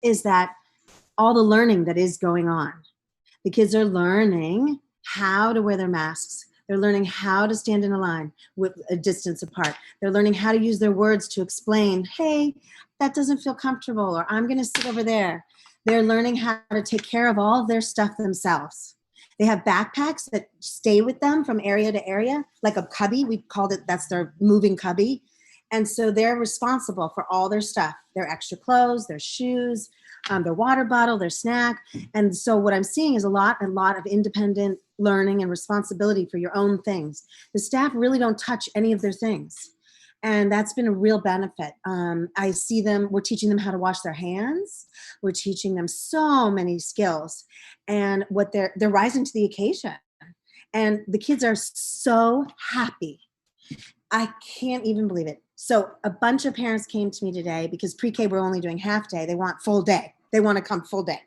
is that all the learning that is going on. The kids are learning how to wear their masks. They're learning how to stand in a line with a distance apart. They're learning how to use their words to explain, hey, that doesn't feel comfortable, or I'm going to sit over there. They're learning how to take care of all of their stuff themselves. They have backpacks that stay with them from area to area, like a cubby. We called it, that's their moving cubby. And so they're responsible for all their stuff, their extra clothes, their shoes, their water bottle, their snack. And so what I'm seeing is a lot of independent learning and responsibility for your own things. The staff really don't touch any of their things. And that's been a real benefit. I see them, we're teaching them how to wash their hands. We're teaching them so many skills, and what they're rising to the occasion. And the kids are so happy. I can't even believe it. So a bunch of parents came to me today because pre-K we're only doing half day. They want full day. They want to come full day.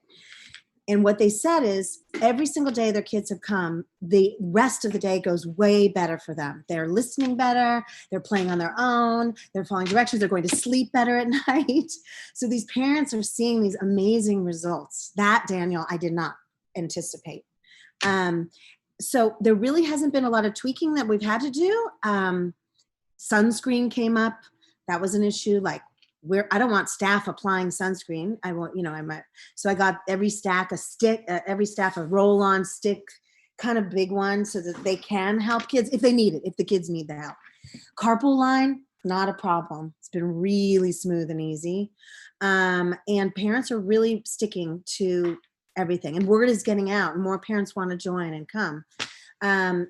And what they said is every single day their kids have come, the rest of the day goes way better for them. They're listening better. They're playing on their own. They're following directions. They're going to sleep better at night. So these parents are seeing these amazing results. That, Daniel, I did not anticipate. So there really hasn't been a lot of tweaking that we've had to do. Sunscreen came up. That was an issue. Like, I don't want staff applying sunscreen. I want, so I got every staff a roll-on stick, kind of big one, so that they can help kids if they need it, if the kids need the help. Carpool line, not a problem. It's been really smooth and easy. And parents are really sticking to everything, and word is getting out, and more parents want to join and come.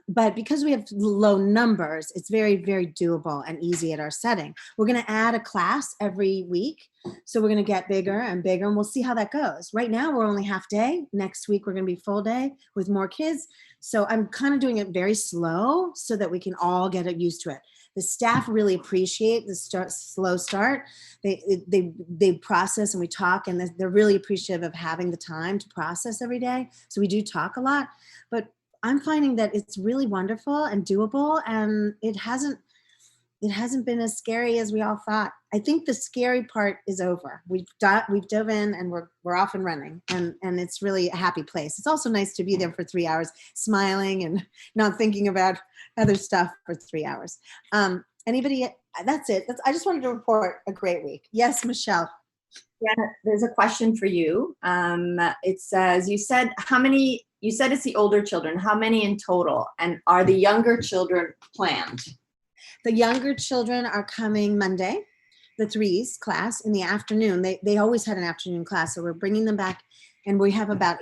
But because we have low numbers, it's very, very doable and easy at our setting. We're going to add a class every week. So we're going to get bigger and bigger, and we'll see how that goes. Right now, we're only half day. Next week, we're going to be full day with more kids. So I'm kind of doing it very slow so that we can all get used to it. The staff really appreciate the slow start. They process, and we talk, and they're really appreciative of having the time to process every day. So we do talk a lot, but I'm finding that it's really wonderful and doable, and it hasn't been as scary as we all thought. I think the scary part is over. We've dove in, and we're off and running, and it's really a happy place. It's also nice to be there for 3 hours, smiling and not thinking about other stuff for 3 hours. Anybody? That's it. I just wanted to report a great week. Yes, Michelle. Yeah, there's a question for you. It says, you said it's the older children. How many in total? And are the younger children planned? The younger children are coming Monday, the threes class in the afternoon. They always had an afternoon class, so we're bringing them back, and we have about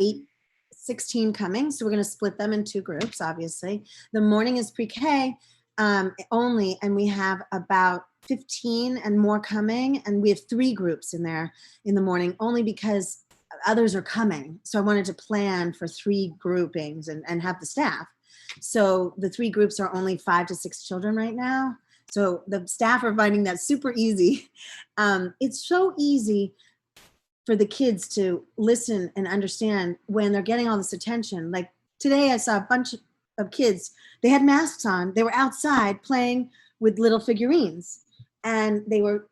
16 coming. So we're going to split them in 2 groups, obviously. The morning is pre-K only, and we have about 15 and more coming, and we have 3 groups in there in the morning, only because others are coming. So I wanted to plan for 3 groupings and have the staff. So the 3 groups are only 5 to 6 children right now. So the staff are finding that super easy. It's so easy for the kids to listen and understand when they're getting all this attention. Like today I saw a bunch of kids, they had masks on. They were outside playing with little figurines, and they were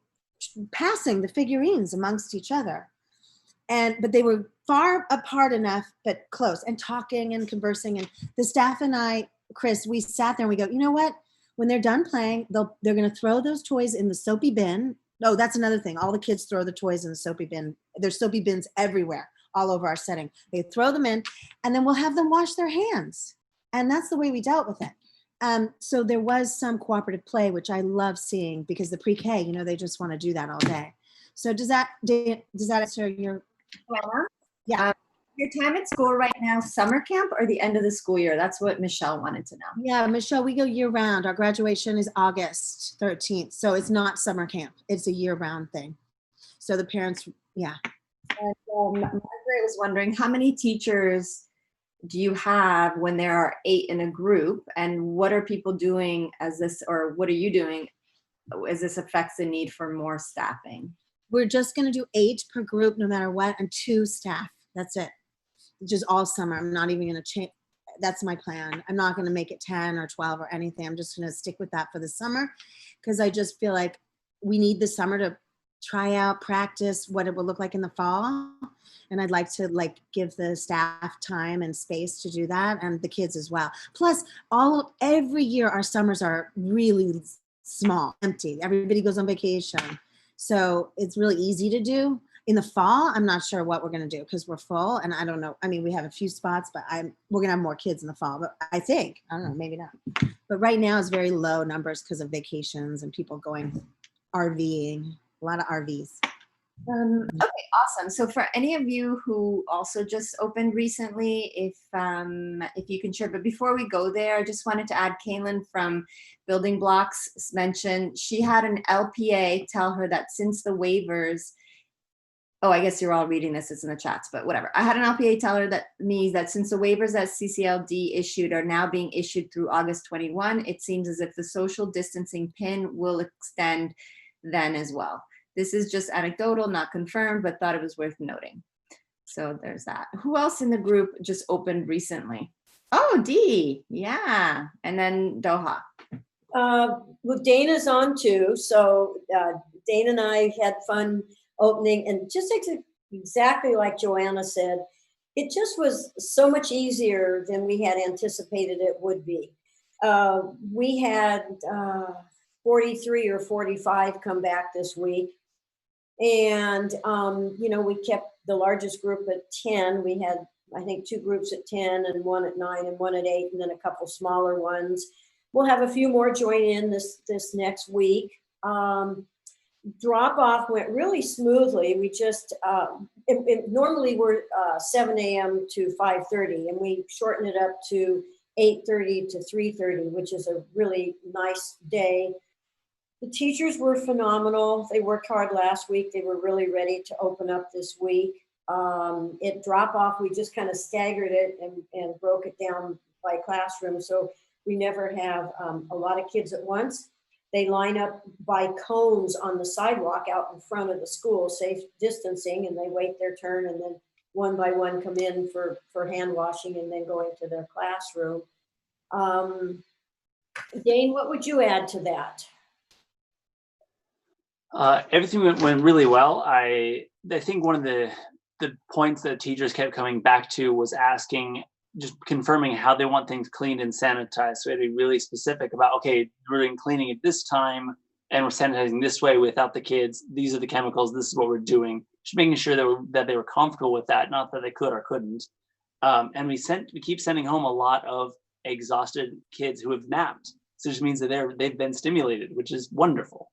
passing the figurines amongst each other. But they were far apart enough, but close, and talking and conversing. And the staff and I, Chris, we sat there and we go, you know what? When they're done playing, they're going to throw those toys in the soapy bin. Oh, that's another thing. All the kids throw the toys in the soapy bin. There's soapy bins everywhere, all over our setting. They throw them in, and then we'll have them wash their hands. And that's the way we dealt with it. So there was some cooperative play, which I love seeing, because the pre-K, they just want to do that all day. So does that answer your? Yeah. Your time at school right now, summer camp or the end of the school year? That's what Michelle wanted to know. Yeah, Michelle, we go year round. Our graduation is August 13th. So it's not summer camp. It's a year round thing. So the parents, yeah. And Margaret was wondering, how many teachers do you have when there are 8 in a group? And what are people doing what are you doing as this affects the need for more staffing? We're just going to do 8 per group no matter what, and 2 staff. That's it. Just all summer. I'm not even going to change. That's my plan. I'm not going to make it 10 or 12 or anything. I'm just going to stick with that for the summer, because I just feel like we need the summer to try out, practice what it will look like in the fall. And I'd like to like give the staff time and space to do that, and the kids as well. Plus, every year our summers are really small, empty. Everybody goes on vacation, so it's really easy to do. In the fall, I'm not sure what we're going to do because we're full, and I don't know. I mean, we have a few spots, but we're going to have more kids in the fall. But I don't know, maybe not. But right now it's very low numbers because of vacations and people going RVing. A lot of RVs. Okay, awesome. So for any of you who also just opened recently, if you can share, but before we go there, I just wanted to add Kaylin from Building Blocks mentioned she had an LPA tell her that since the waivers, oh, I guess you're all reading this, it's in the chats, but whatever. I had an LPA tell her that since the waivers that CCLD issued are now being issued through August 21, it seems as if the social distancing pin will extend then as well. This is just anecdotal, not confirmed, but thought it was worth noting. So there's that. Who else in the group just opened recently? Oh, Dee, yeah. And then Doha. Well, Dana's on too. So Dana and I had fun opening, and just exactly like Joanna said, it just was so much easier than we had anticipated it would be. We had 43 or 45 come back this week. And, we kept the largest group at 10. We had, I think, 2 groups at 10 and 1 at 9 and 1 at 8, and then a couple smaller ones. We'll have a few more join in this next week. Drop off went really smoothly. We just, normally we're 7 a.m. to 5:30, and we shortened it up to 8:30 to 3:30, which is a really nice day. The teachers were phenomenal. They worked hard last week. They were really ready to open up this week. At drop off, we just kind of staggered it and broke it down by classroom. So we never have a lot of kids at once. They line up by cones on the sidewalk out in front of the school, safe distancing, and they wait their turn, and then one by one come in for hand washing and then going to their classroom. Dane, what would you add to that? Everything went really well. I think one of the points that teachers kept coming back to was asking, just confirming how they want things cleaned and sanitized. So we had to be really specific about, okay, we're doing cleaning at this time and we're sanitizing this way without the kids. These are the chemicals. This is what we're doing. Just making sure that they were comfortable with that, not that they could or couldn't. And we keep sending home a lot of exhausted kids who have napped. So it just means that they've been stimulated, which is wonderful.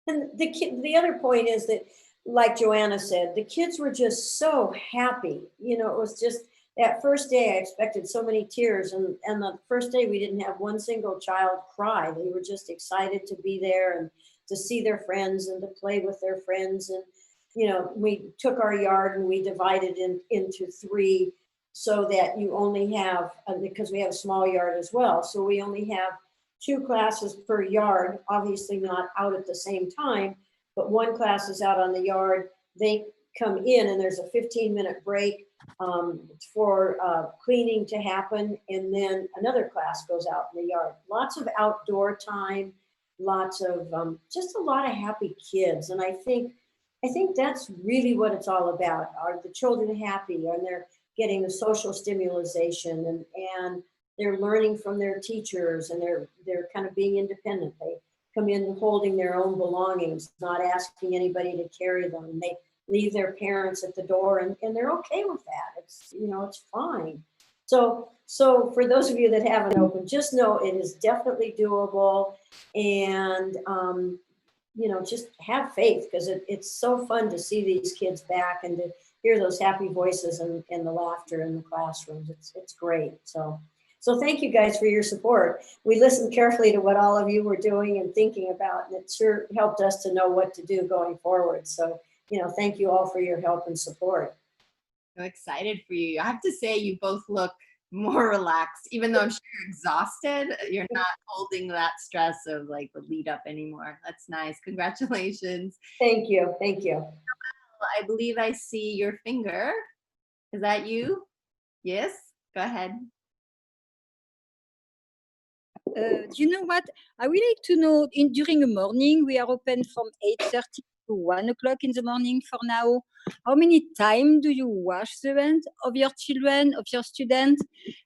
And the other point is that, like Joanna said, the kids were just so happy. It was just that first day I expected so many tears, and the first day we didn't have one single child cry. They were just excited to be there and to see their friends and to play with their friends. And we took our yard and we divided into 3 so that you only have, because we have a small yard as well, so we only have 2 classes per yard, obviously not out at the same time, but one class is out on the yard. They come in and there's a 15-minute break for cleaning to happen, and then another class goes out in the yard. Lots of outdoor time, lots of just a lot of happy kids. And I think that's really what it's all about. Are the children happy? And they're getting the social stimulation, and they're learning from their teachers, and they're kind of being independent. They come in holding their own belongings, not asking anybody to carry them. And they leave their parents at the door, and they're okay with that. It's fine. So for those of you that haven't opened, just know it is definitely doable, and just have faith, because it's so fun to see these kids back and to hear those happy voices and the laughter in the classrooms. It's great. So thank you guys for your support. We listened carefully to what all of you were doing and thinking about, and it sure helped us to know what to do going forward. So, thank you all for your help and support. So excited for you. I have to say, you both look more relaxed, even though I'm sure you're exhausted. You're not holding that stress of like the lead up anymore. That's nice. Congratulations. Thank you. Thank you. I believe I see your finger. Is that you? Yes, go ahead. Do you know what? I would like to know, during the morning, we are open from 8:30 to 1 o'clock in the morning for now. How many times do you wash the hands of your children, of your students?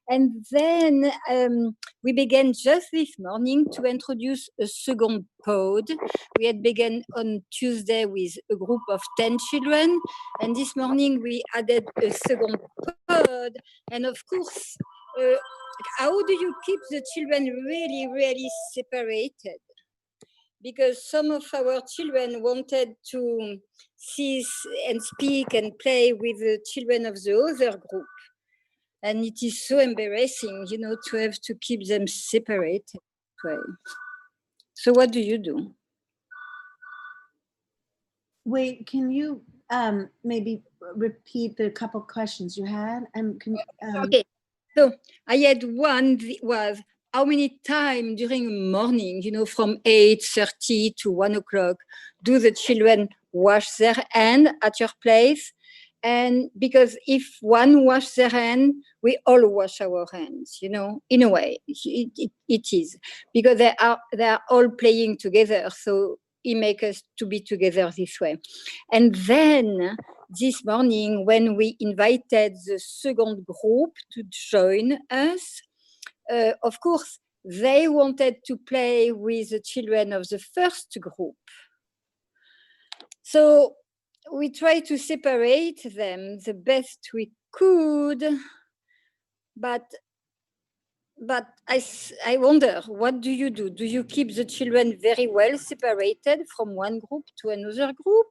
And then we began just this morning to introduce a second pod. We had begun on Tuesday with a group of 10 children. And this morning we added a second pod. And of course, how do you keep the children really, really separated? Because some of our children wanted to see and speak and play with the children of the other group. And it is so embarrassing, you know, to have to keep them separated. So what do you do? Wait, can you maybe repeat the couple questions you had? Okay, so I had one was how many times during the morning, you know, from 8:30 to 1 o'clock, do the children wash their hand at your place? And because if one wash their hand, we all wash our hands, you know, in a way, it is. Because they are all playing together, so it makes us to be together this way. And then this morning, when we invited the second group to join us, of course, they wanted to play with the children of the first group. So we tried to separate them the best we could, but I wonder, what do you do? Do you keep the children very well separated from one group to another group?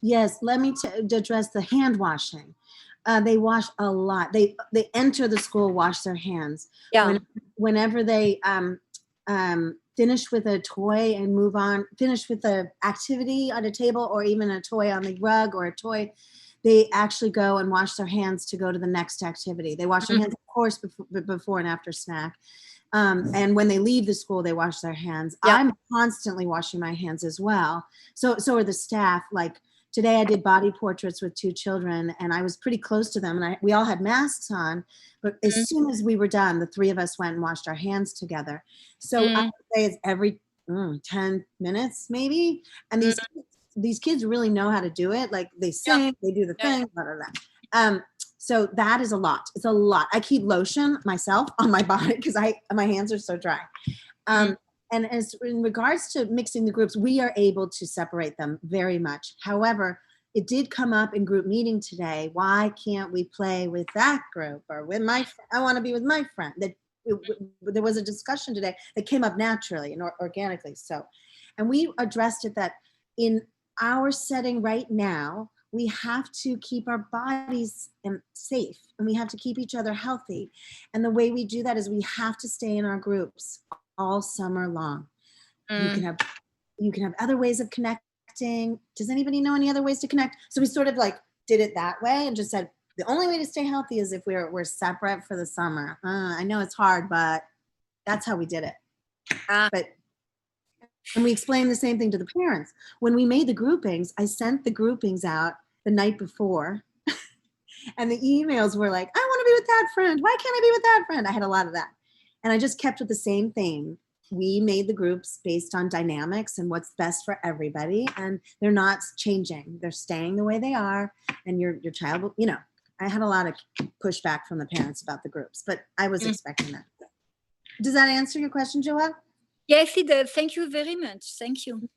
Yes, let me address the hand washing. They wash a lot. They enter the school, wash their hands. Yeah. Whenever they finish with a toy and move on, finish with an activity on a table or even a toy on the rug or a toy, they actually go and wash their hands to go to the next activity. They wash their hands, of course, before and after snack. And when they leave the school, they wash their hands. Yeah. I'm constantly washing my hands as well. So are the staff. Like today I did body portraits with 2 children and I was pretty close to them and we all had masks on, but as soon as we were done, the 3 of us went and washed our hands together. So I would say it's every 10 minutes maybe. And these kids really know how to do it. Like they sing, they do the thing, blah, blah, blah. So that is a lot. It's a lot. I keep lotion myself on my body because my hands are so dry. And as in regards to mixing the groups, we are able to separate them very much. However, it did come up in group meeting today. Why can't we play with that group or with I want to be with my friend. There was a discussion today that came up naturally and organically. So, and we addressed it that in our setting right now, we have to keep our bodies safe and we have to keep each other healthy. And the way we do that is we have to stay in our groups all summer long. You can have other ways of connecting. Does anybody know any other ways to connect? So we sort of like did it that way and just said, the only way to stay healthy is if we're separate for the summer. I know it's hard, but that's how we did it. And we explained the same thing to the parents. When we made the groupings, I sent the groupings out the night before. And the emails were like, I want to be with that friend. Why can't I be with that friend? I had a lot of that. And I just kept with the same thing. We made the groups based on dynamics and what's best for everybody. And they're not changing. They're staying the way they are. And your child, you know, I had a lot of pushback from the parents about the groups, but I was expecting that. Does that answer your question, Joelle? Yes, it does. Thank you very much. Thank you.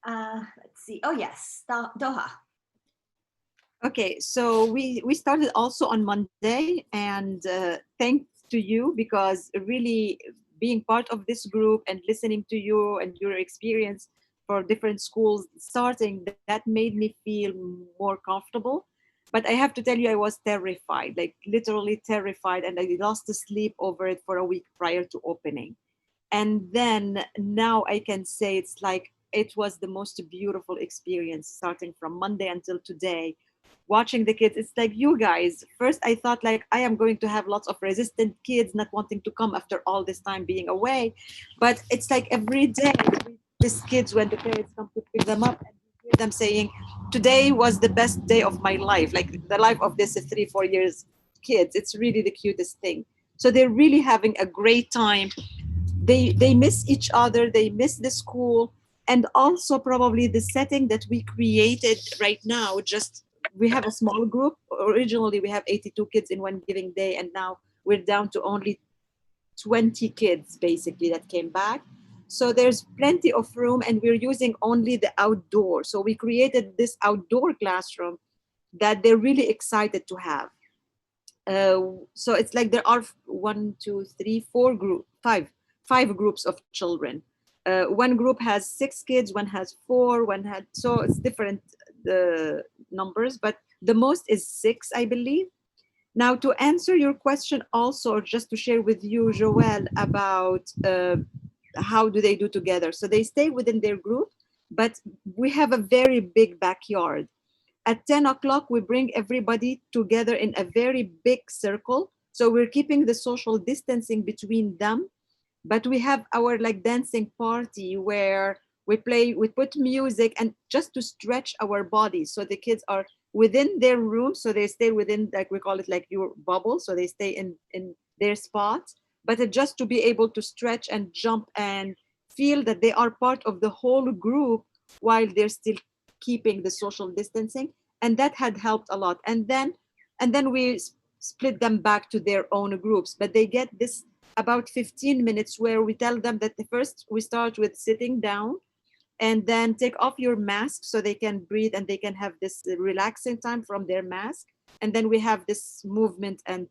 Let's see. Oh, yes. Doha. Okay, so we started also on Monday, and thanks to you, because really being part of this group and listening to you and your experience for different schools starting, that made me feel more comfortable. But I have to tell you, I was terrified, like literally terrified, and I lost sleep over it for a week prior to opening. And then now I can say it's like it was the most beautiful experience starting from Monday until today. Watching the kids, it's like you guys. First, I thought like I am going to have lots of resistant kids not wanting to come after all this time being away. But it's like every day, these kids, when the parents come to pick them up, and you hear them saying, today was the best day of my life, like the life of this 3-4 years kids. It's really the cutest thing. So they're really having a great time. They miss each other. They miss the school. And also probably the setting that we created right now, just we have a small group. Originally we have 82 kids in one giving day, and now we're down to only 20 kids basically that came back. So there's plenty of room, and we're using only the outdoor. So we created this outdoor classroom that they're really excited to have. So it's like there are five groups of children. One group has 6 kids, one has 4, so it's different numbers, but the most is 6, I believe. Now, to answer your question also, or just to share with you, Joelle, about how do they do together. So they stay within their group, but we have a very big backyard. At 10 o'clock, we bring everybody together in a very big circle. So we're keeping the social distancing between them, but we have our like dancing party where we put music and just to stretch our bodies. So the kids are within their room, so they stay within, like we call it like your bubble. So they stay in their spots, but just to be able to stretch and jump and feel that they are part of the whole group while they're still keeping the social distancing. And that had helped a lot. And then we split them back to their own groups, but they get this about 15 minutes where we tell them that first we start with sitting down, and then take off your mask so they can breathe and they can have this relaxing time from their mask. And then we have this movement and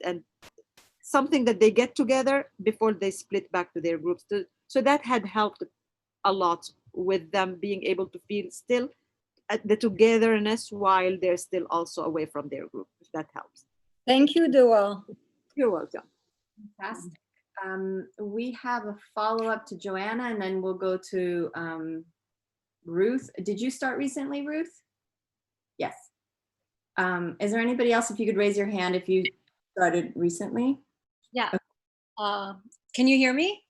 something that they get together before they split back to their groups. So that had helped a lot with them being able to feel still the togetherness while they're still also away from their group, if that helps. Thank you, Doa. You're welcome. Fantastic. We have a follow-up to Joanna, and then we'll go to Ruth. Did you start recently, Ruth? Yes. Is there anybody else, if you could raise your hand if you started recently? Yeah. Can you hear me?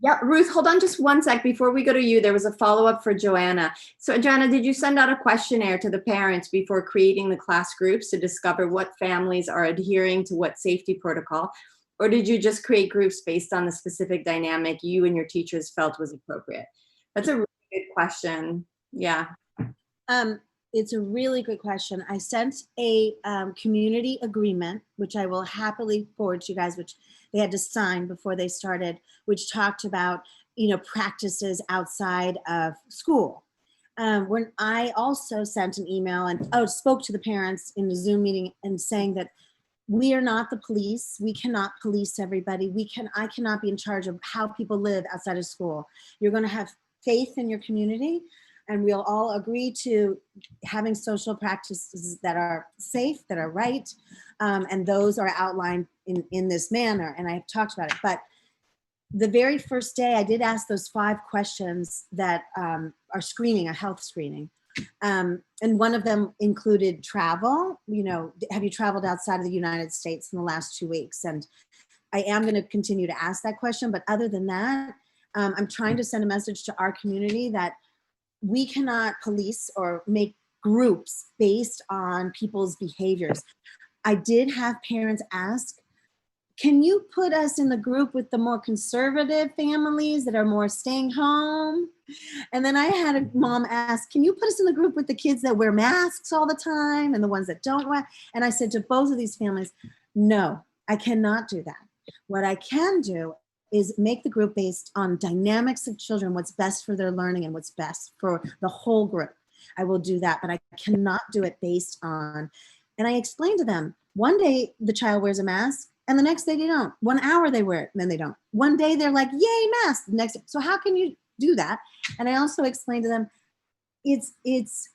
Yeah, Ruth, hold on just one sec. Before we go to you, there was a follow-up for Joanna. So Joanna, did you send out a questionnaire to the parents before creating the class groups to discover what families are adhering to what safety protocol? Or did you just create groups based on the specific dynamic you and your teachers felt was appropriate? That's a really good question. Yeah. It's a really good question. I sent a community agreement, which I will happily forward to you guys, which they had to sign before they started, which talked about, practices outside of school. When I also sent an email and spoke to the parents in the Zoom meeting and saying that we are not the police. We cannot police everybody. I cannot be in charge of how people live outside of school. You're going to have faith in your community, and we'll all agree to having social practices that are safe, that are right, and those are outlined in this manner, and I've talked about it. But the very first day, I did ask those 5 questions that are screening, a health screening. And one of them included travel. Have you traveled outside of the United States in the last 2 weeks? And I am going to continue to ask that question. But other than that, I'm trying to send a message to our community that we cannot police or make groups based on people's behaviors. I did have parents ask, can you put us in the group with the more conservative families that are more staying home? And then I had a mom ask, can you put us in the group with the kids that wear masks all the time and the ones that don't wear? And I said to both of these families, no, I cannot do that. What I can do is make the group based on dynamics of children, what's best for their learning and what's best for the whole group. I will do that, but I cannot do it based on, and I explained to them, one day the child wears a mask and the next day they don't. 1 hour they wear it and then they don't. One day they're like, yay, mask. The next, so how can you do that? And I also explained to them, it's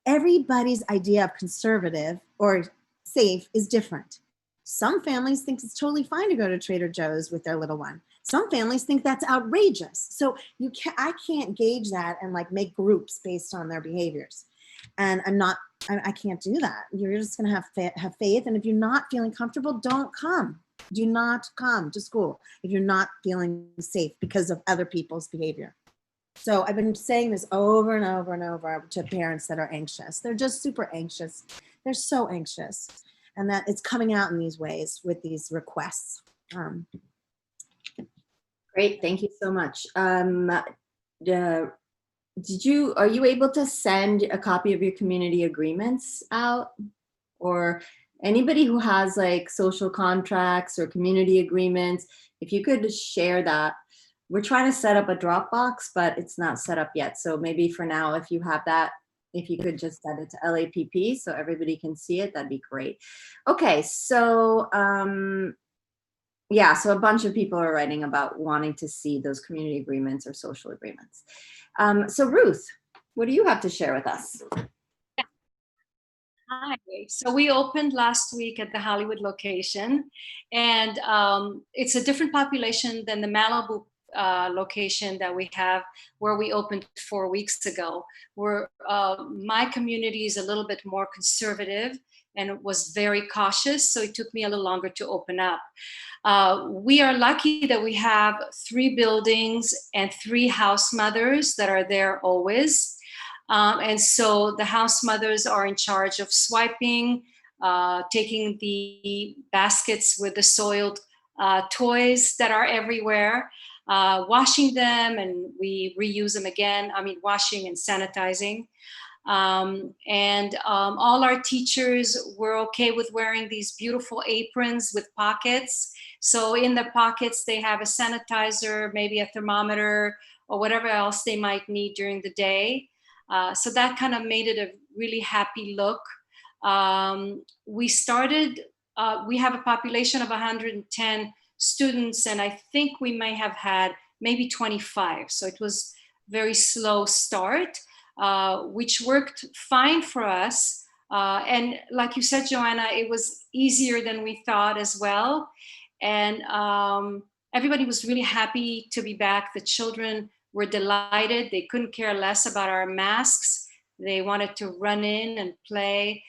everybody's idea of conservative or safe is different. Some families think it's totally fine to go to Trader Joe's with their little one. Some families think that's outrageous. So I can't gauge that and like make groups based on their behaviors. And I can't do that. You're just going to have faith. And if you're not feeling comfortable, don't come. Do not come to school if you're not feeling safe because of other people's behavior. So I've been saying this over and over and over to parents that are anxious. They're just super anxious. They're so anxious. And that it's coming out in these ways with these requests. Great, thank you so much. are you able to send a copy of your community agreements out? Or anybody who has like social contracts or community agreements, if you could share that. We're trying to set up a Dropbox, but it's not set up yet. So maybe for now, if you have that, if you could just send it to LAPP so everybody can see it, that'd be great. Okay, so yeah, so a bunch of people are writing about wanting to see those community agreements or social agreements. So Ruth, what do you have to share with us? Hi. So we opened last week at the Hollywood location, and it's a different population than the Malibu location that we have, where we opened 4 weeks ago. Where my community is a little bit more conservative and was very cautious, so it took me a little longer to open up. We are lucky that we have 3 buildings and 3 house mothers that are there always. And so the house mothers are in charge of swiping, taking the baskets with the soiled toys that are everywhere, washing them, and we reuse them again. I mean, washing and sanitizing. All our teachers were okay with wearing these beautiful aprons with pockets. So in the pockets, they have a sanitizer, maybe a thermometer, or whatever else they might need during the day. So that kind of made it a really happy look. We have a population of 110 students, and I think we may have had maybe 25. So it was very slow start, which worked fine for us. And like you said, Joanna, it was easier than we thought as well. And everybody was really happy to be back. The children were delighted. They couldn't care less about our masks. They wanted to run in and play.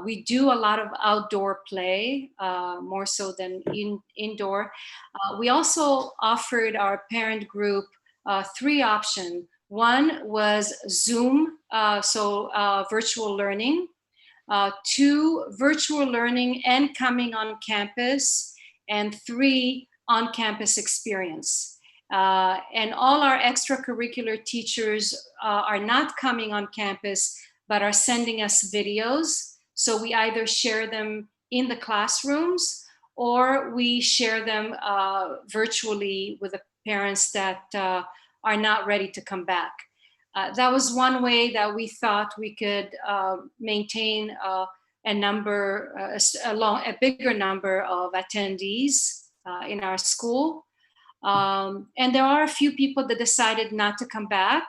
We do a lot of outdoor play, more so than indoor. We also offered our parent group 3 options. One was Zoom, virtual learning. 2, virtual learning and coming on campus. And 3, on-campus experience. And all our extracurricular teachers are not coming on campus, but are sending us videos. So we either share them in the classrooms, or we share them virtually with the parents that are not ready to come back. That was one way that we thought we could maintain a bigger number of attendees in our school. And there are a few people that decided not to come back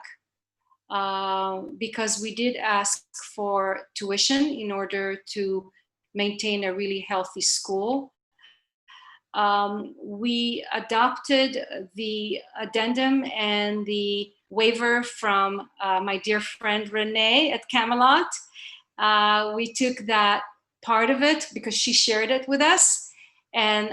because we did ask for tuition in order to maintain a really healthy school. We adopted the addendum and the waiver from my dear friend Renee at Camelot. We took that part of it because she shared it with us. And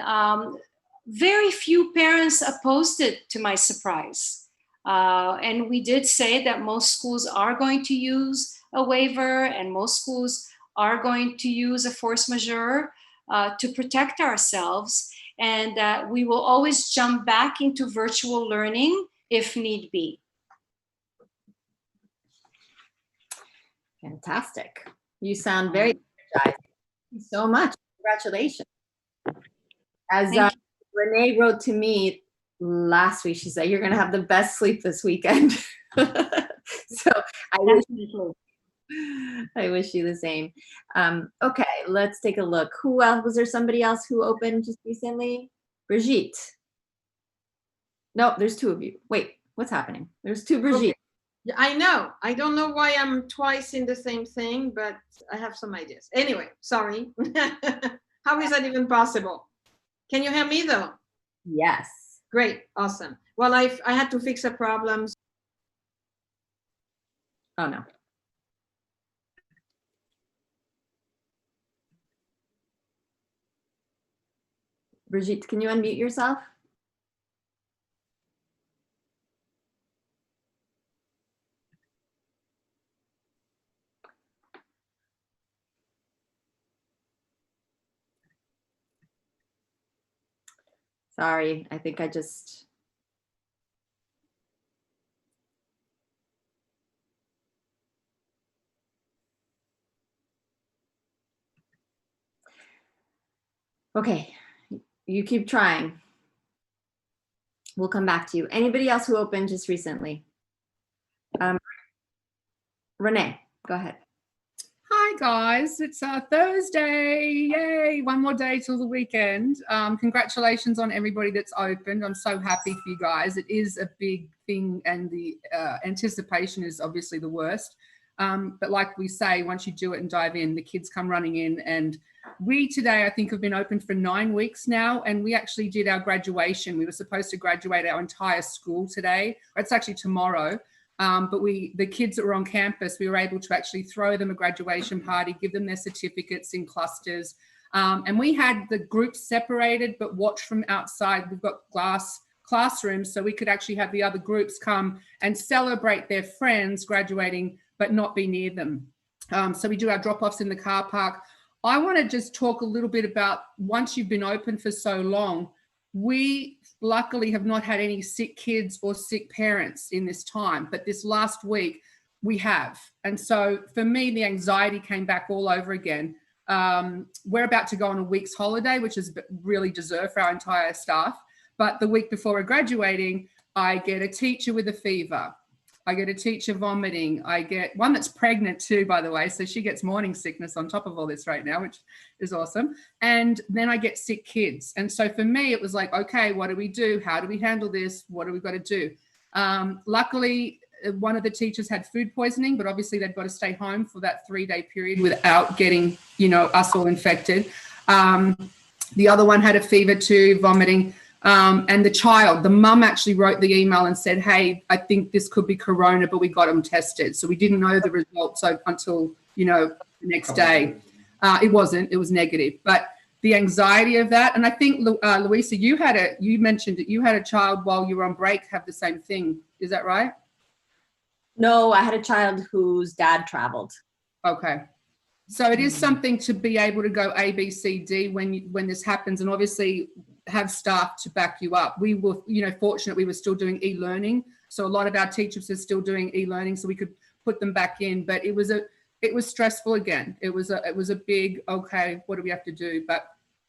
very few parents opposed it, to my surprise. And we did say that most schools are going to use a waiver, and most schools are going to use a force majeure to protect ourselves. And we will always jump back into virtual learning if need be. Fantastic. You sound very energized. Thank you so much. Congratulations. As Renee wrote to me last week, she said, "You're going to have the best sleep this weekend." So I wish you the same. Okay, let's take a look. Who else? Was there somebody else who opened just recently? Brigitte. No, there's 2 of you. Wait, what's happening? There's 2 Brigitte. Okay. Yeah, I know. I don't know why I'm twice in the same thing, but I have some ideas. Anyway, sorry. How is that even possible? Can you hear me though? Yes. Great, awesome. Well, I had to fix a problem. Oh no. Brigitte, can you unmute yourself? Sorry, I think I just Okay, you keep trying. We'll come back to you. Anybody else who opened just recently? Renee, go ahead. Hi guys, it's Thursday. Yay, one more day till the weekend. Congratulations on everybody that's opened. I'm so happy for you guys. It is a big thing and the anticipation is obviously the worst. But like we say, once you do it and dive in, the kids come running in. And we today, I think, have been open for 9 weeks now. And we actually did our graduation. We were supposed to graduate our entire school today. It's actually tomorrow. But the kids that were on campus, we were able to actually throw them a graduation party, give them their certificates in clusters. And we had the groups separated, but watch from outside. We've got glass classrooms, so we could actually have the other groups come and celebrate their friends graduating, but not be near them. So we do our drop-offs in the car park. I want to just talk a little bit about, once you've been open for so long, we luckily have not had any sick kids or sick parents in this time, but this last week we have. And so for me, the anxiety came back all over again. We're about to go on a week's holiday, which is really deserved for our entire staff. But the week before we're graduating, I get a teacher with a fever. I get a teacher vomiting. I get one that's pregnant too, by the way. So she gets morning sickness on top of all this right now, which is awesome. And then I get sick kids. And so for me, it was like, okay, what do we do? How do we handle this? What do we got to do? Luckily, one of the teachers had food poisoning, but obviously they've got to stay home for that 3-day period without getting, us all infected. The other one had a fever too, vomiting. And the mum actually wrote the email and said, hey, I think this could be corona, but we got them tested. So we didn't know the results until, the next day. It was negative. But the anxiety of that, and I think, Louisa, you mentioned that you had a child while you were on break have the same thing. Is that right? No, I had a child whose dad traveled. Okay. So it is something to be able to go A, B, C, D when this happens, and obviously have staff to back you up. We were, fortunate we were still doing e-learning. So a lot of our teachers are still doing e-learning, so we could put them back in. But it was stressful again. It was a big, okay, what do we have to do? But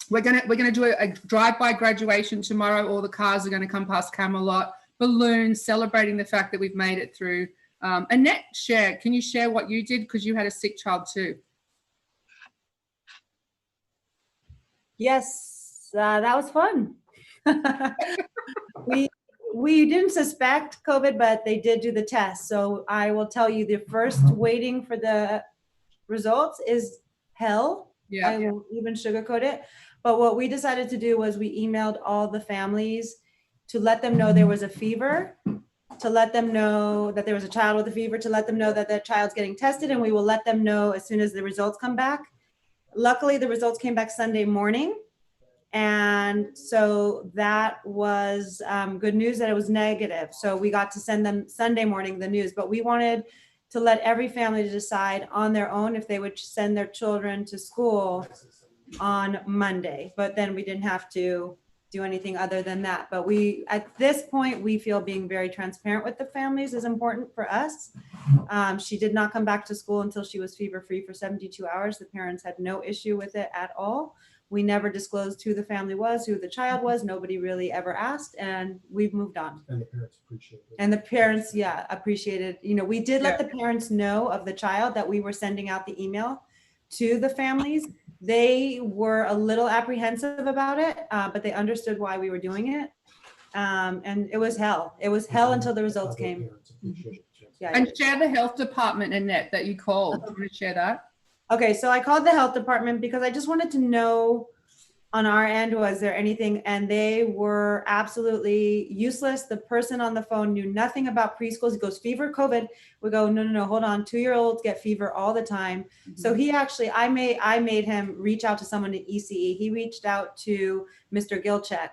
we're gonna do a drive-by graduation tomorrow. All the cars are going to come past Camelot, balloons, celebrating the fact that we've made it through. Annette, can you share what you did, because you had a sick child too? Yes. That was fun. we didn't suspect COVID, but they did do the test. So I will tell you, the first waiting for the results is hell. Yeah. I won't even sugarcoat it. But what we decided to do was we emailed all the families to let them know there was a fever, to let them know that there was a child with a fever, to let them know that their child's getting tested, and we will let them know as soon as the results come back. Luckily, the results came back Sunday morning. And so that was good news that it was negative. So we got to send them Sunday morning the news, but we wanted to let every family decide on their own if they would send their children to school on Monday. But then we didn't have to do anything other than that. But at this point, we feel being very transparent with the families is important for us. She did not come back to school until she was fever-free for 72 hours. The parents had no issue with it at all. We never disclosed who the family was, who the child was. Nobody really ever asked, and we've moved on. And the parents appreciate it. And the parents, appreciated. We did let the parents know of the child that we were sending out the email to the families. They were a little apprehensive about it, but they understood why we were doing it. And it was hell. It was hell until the results came. Yeah. And share the health department, Annette, that you called. Do you want to share that? Okay, so I called the health department because I just wanted to know on our end, was there anything, and they were absolutely useless. The person on the phone knew nothing about preschools. He goes, fever, COVID. We go, no, hold on. 2-year-olds get fever all the time. Mm-hmm. So he actually, I made him reach out to someone at ECE. He reached out to Mr. Gilchek.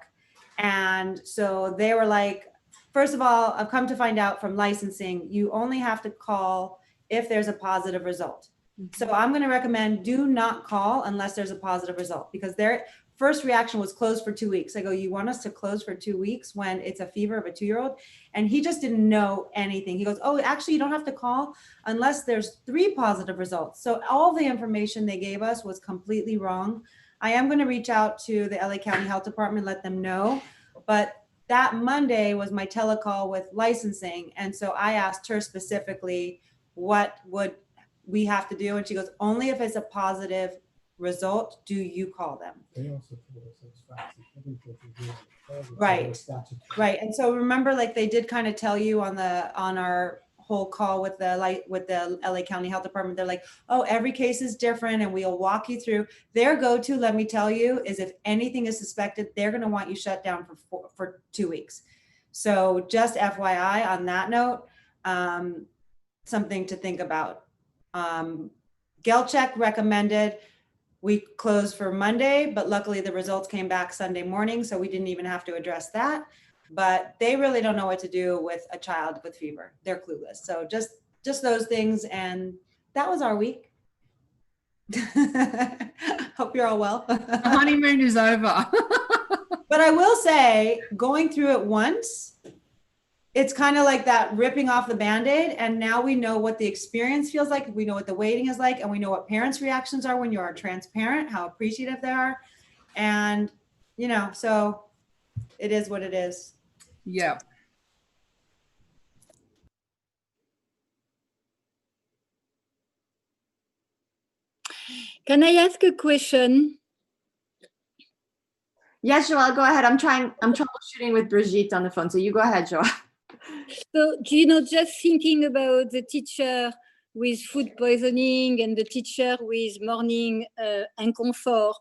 And so they were like, first of all, I've come to find out from licensing, you only have to call if there's a positive result. So I'm going to recommend do not call unless there's a positive result, because their first reaction was close for 2 weeks. I go, you want us to close for 2 weeks when it's a fever of a 2-year-old? And he just didn't know anything. He goes, oh, actually, you don't have to call unless there's 3 positive results. So all the information they gave us was completely wrong. I am going to reach out to the LA County Health Department, let them know. But that Monday was my telecall with licensing. And so I asked her specifically, what would we have to do? And she goes, only if it's a positive result, do you call them? They also told us it's fast. I think what they're doing is positive, Right. so it's statutory. Right. And so remember, like they did kind of tell you on our whole call with the LA County Health Department, they're like, oh, every case is different and we'll walk you through. Their go-to, let me tell you, is if anything is suspected, they're going to want you shut down for 2 weeks. So just FYI on that note, something to think about. Gelcheck recommended we closed for Monday, but luckily the results came back Sunday morning, so we didn't even have to address that. But they really don't know what to do with a child with fever. They're clueless. So just those things, and that was our week. Hope you're all well. The honeymoon is over. But I will say, going through it once, it's kind of like that ripping off the Band-Aid. And now we know what the experience feels like. We know what the waiting is like, and we know what parents' reactions are when you are transparent, how appreciative they are. And, you know, so it is what it is. Yeah. Can I ask a question? Yes, Joelle, go ahead. I'm troubleshooting with Brigitte on the phone. So you go ahead, Joelle. So, you know, just thinking about the teacher with food poisoning and the teacher with morning inconfort,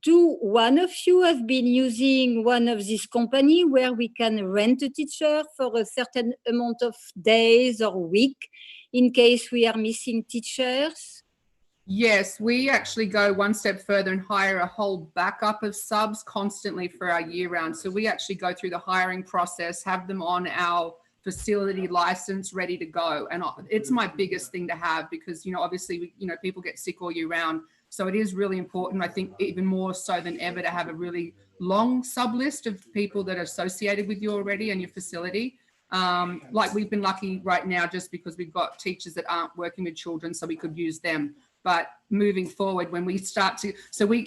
do one of you have been using one of these company where we can rent a teacher for a certain amount of days or week in case we are missing teachers? Yes, we actually go one step further and hire a whole backup of subs constantly for our year round. So we actually go through the hiring process, have them on our facility license ready to go. And it's my biggest thing to have because, you know, obviously, people get sick all year round. So it is really important, I think, even more so than ever, to have a really long sub list of people that are associated with you already and your facility. Like we've been lucky right now just because we've got teachers that aren't working with children, so we could use them. But moving forward, when we start to,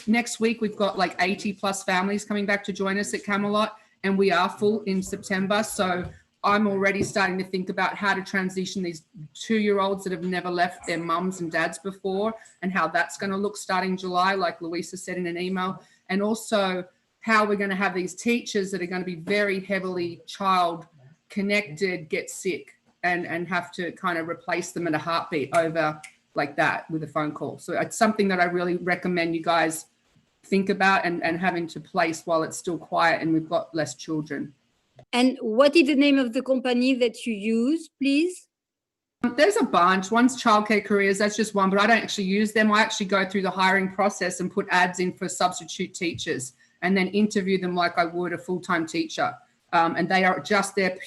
next week, we've got like 80 plus families coming back to join us at Camelot, and we are full in September. So I'm already starting to think about how to transition these 2-year-olds that have never left their mums and dads before, and how that's going to look starting July, like Louisa said in an email, and also how we're going to have these teachers that are going to be very heavily child connected get sick and have to kind of replace them in a heartbeat over like that with a phone call. So it's something that I really recommend you guys think about and have into place while it's still quiet and we've got less children. And what is the name of the company that you use, please? There's a bunch. One's Childcare Careers. That's just one, but I don't actually use them. I actually go through the hiring process and put ads in for substitute teachers and then interview them like I would a full-time teacher. And they are just their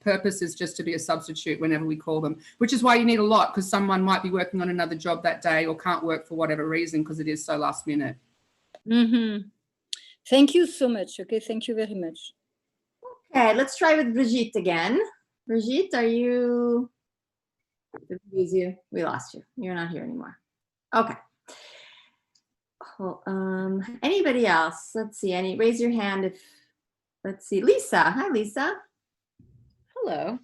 purpose is just to be a substitute whenever we call them, which is why you need a lot, because someone might be working on another job that day or can't work for whatever reason because it is so last minute. Mm-hmm. Thank you so much. Okay, thank you very much. Okay, let's try with Brigitte again. Brigitte, are you? Did we lose you? We lost you. You're not here anymore. Okay. Well, anybody else? Let's see. Raise your hand if. Let's see. Lisa. Hi, Lisa. Hello.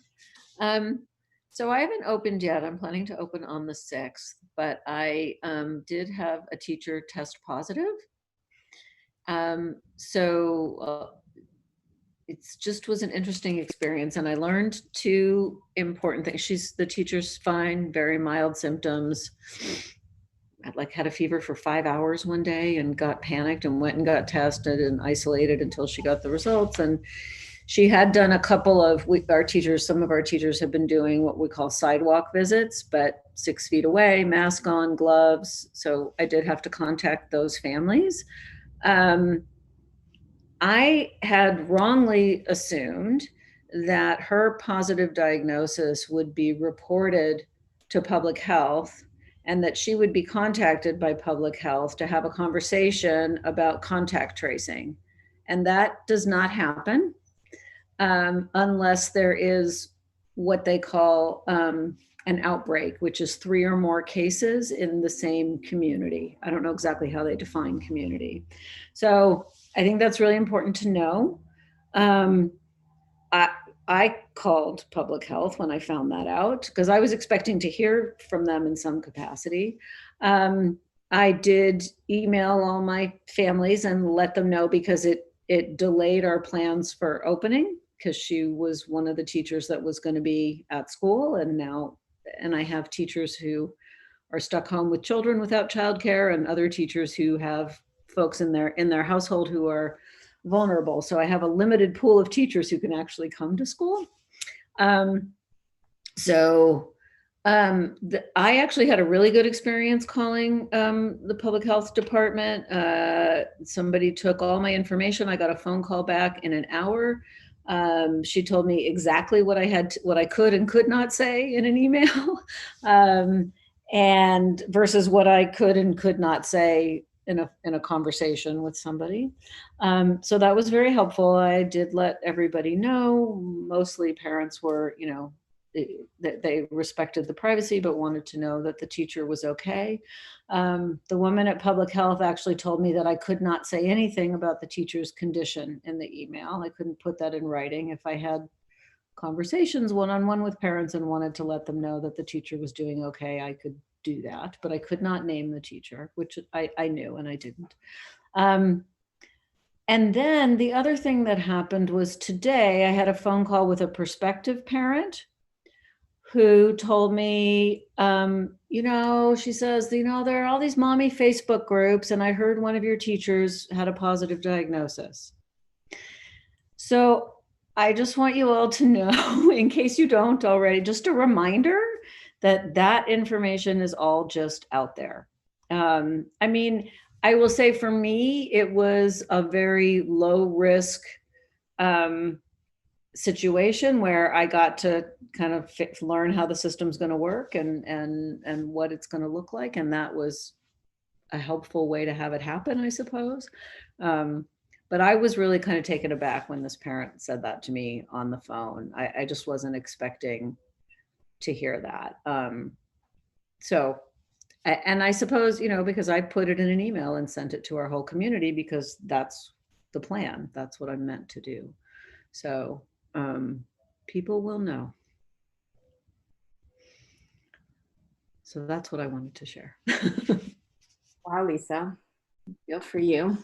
So I haven't opened yet. I'm planning to open on the 6th, but I did have a teacher test positive. It just was an interesting experience, and I learned 2 important things. The teacher's fine, very mild symptoms. Had a fever for 5 hours one day and got panicked and went and got tested and isolated until she got the results. And she had done a couple of some of our teachers have been doing what we call sidewalk visits, but 6 feet away, mask on, gloves. So I did have to contact those families. I had wrongly assumed that her positive diagnosis would be reported to public health and that she would be contacted by public health to have a conversation about contact tracing. And that does not happen unless there is what they call an outbreak, which is 3 or more cases in the same community. I don't know exactly how they define community. So I think that's really important to know. I called public health when I found that out because I was expecting to hear from them in some capacity. I did email all my families and let them know because it delayed our plans for opening because she was one of the teachers that was going to be at school, and I have teachers who are stuck home with children without childcare and other teachers who have folks in their household who are vulnerable. So I have a limited pool of teachers who can actually come to school. I actually had a really good experience calling the public health department. Somebody took all my information. I got a phone call back in an hour. She told me exactly what I could and could not say in an email, and versus what I could and could not say in a conversation with somebody. So that was very helpful. I did let everybody know. Mostly parents were, they respected the privacy, but wanted to know that the teacher was okay. The woman at public health actually told me that I could not say anything about the teacher's condition in the email. I couldn't put that in writing. If I had conversations one-on-one with parents and wanted to let them know that the teacher was doing okay, I could do that, but I could not name the teacher, which I knew and I didn't. And then the other thing that happened was today I had a phone call with a prospective parent who told me, she says, there are all these mommy Facebook groups, and I heard one of your teachers had a positive diagnosis. So I just want you all to know, in case you don't already, just a reminder that information is all just out there. I will say for me, it was a very low risk situation where I got to kind of learn how the system's going to work and what it's going to look like. And that was a helpful way to have it happen, I suppose. But I was really kind of taken aback when this parent said that to me on the phone. I just wasn't expecting to hear that. And I suppose, because I put it in an email and sent it to our whole community because that's the plan. That's what I'm meant to do. So people will know. So that's what I wanted to share. Wow, Lisa, feel for you.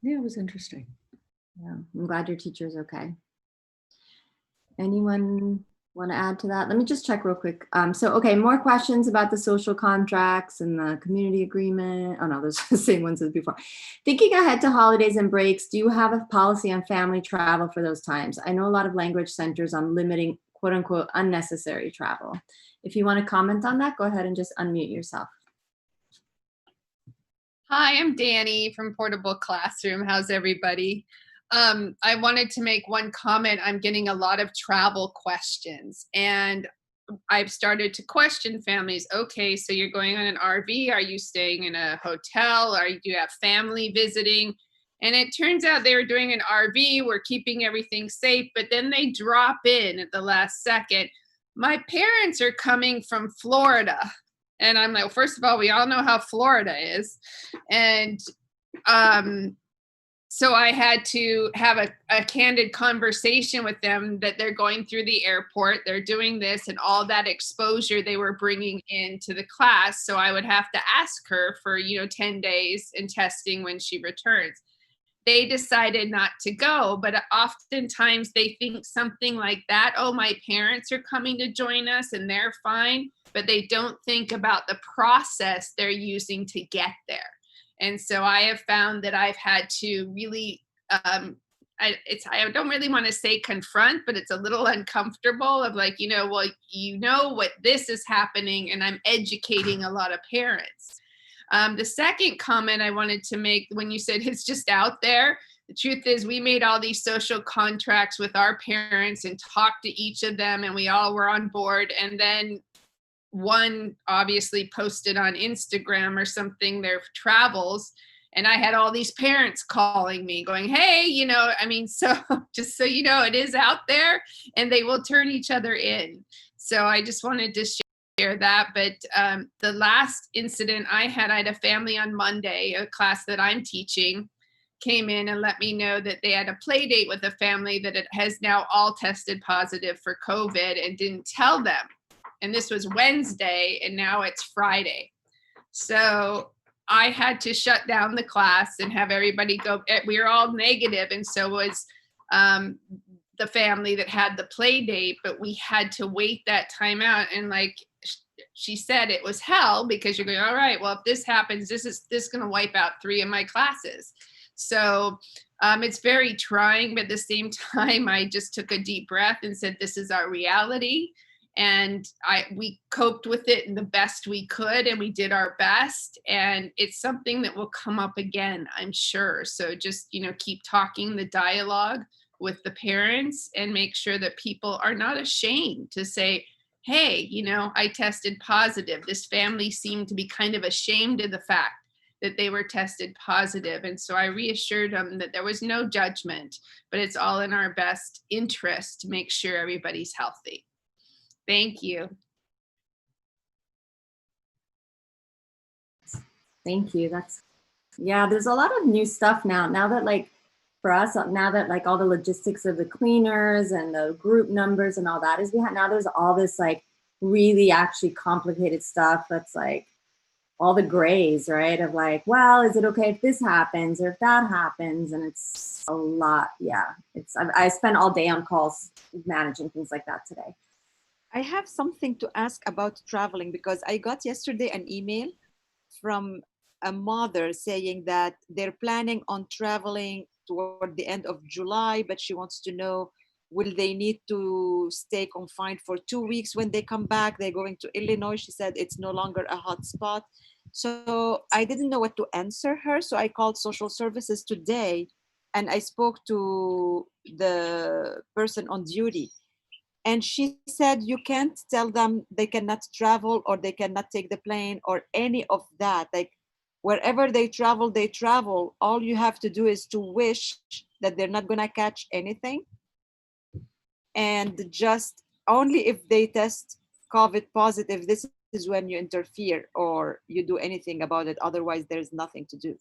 Yeah, it was interesting. Yeah, I'm glad your teacher's okay. Anyone want to add to that? Let me just check real quick. Okay, more questions about the social contracts and the community agreement. Oh no, those are the same ones as before. Thinking ahead to holidays and breaks, do you have a policy on family travel for those times? I know a lot of language centers on limiting quote unquote unnecessary travel. If you want to comment on that, go ahead and just unmute yourself. Hi, I'm Danny from Portable Classroom. How's everybody? I wanted to make one comment. I'm getting a lot of travel questions, and I've started to question families. Okay, so you're going on an RV. Are you staying in a hotel? Do you have family visiting? And it turns out they were doing an RV. We're keeping everything safe, but then they drop in at the last second. My parents are coming from Florida. And I'm like, well, first of all, we all know how Florida is. And so I had to have a candid conversation with them that they're going through the airport, they're doing this, and all that exposure they were bringing into the class. So I would have to ask her for, 10 days and testing when she returns. They decided not to go, but oftentimes they think something like that, oh, my parents are coming to join us and they're fine, but they don't think about the process they're using to get there. And so I have found that I've had to really, I don't really want to say confront, but it's a little uncomfortable of like, what this is happening, and I'm educating a lot of parents. The second comment I wanted to make when you said it's just out there, the truth is we made all these social contracts with our parents and talked to each of them, and we all were on board. And then one obviously posted on Instagram or something their travels, And I had all these parents calling me going, hey, I mean, so just so you know, it is out there and they will turn each other in. So I just wanted to share that. But the last incident I had a family on Monday, a class that I'm teaching, came in and let me know that they had a play date with a family that it has now all tested positive for COVID and didn't tell them. And this was Wednesday and now it's Friday. So I had to shut down the class and have everybody go. We were all negative, and so was the family that had the play date, but we had to wait that time out. And like she said, it was hell because you're going, all right, well, if this happens, this is going to wipe out 3 of my classes. So it's very trying, but at the same time, I just took a deep breath and said, this is our reality. And we coped with it in the best we could, and we did our best. And it's something that will come up again, I'm sure. So just, keep talking the dialogue with the parents and make sure that people are not ashamed to say, hey, I tested positive. This family seemed to be kind of ashamed of the fact that they were tested positive. And so I reassured them that there was no judgment, but it's all in our best interest to make sure everybody's healthy. Thank you. Thank you. There's a lot of new stuff now that like for us, now that like all the logistics of the cleaners and the group numbers and all that is behind, now there's all this like really actually complicated stuff that's like all the grays, right? Of like, well, is it okay if this happens or if that happens? And it's a lot. Yeah, I spent all day on calls managing things like that today. I have something to ask about traveling because I got yesterday an email from a mother saying that they're planning on traveling toward the end of July, but she wants to know, will they need to stay confined for 2 weeks when they come back? They're going to Illinois. She said it's no longer a hot spot. So I didn't know what to answer her. So I called social services today and I spoke to the person on duty. And she said, you can't tell them they cannot travel or they cannot take the plane or any of that. Like wherever they travel. All you have to do is to wish that they're not going to catch anything. And just only if they test COVID positive, this is when you interfere or you do anything about it. Otherwise, there's nothing to do.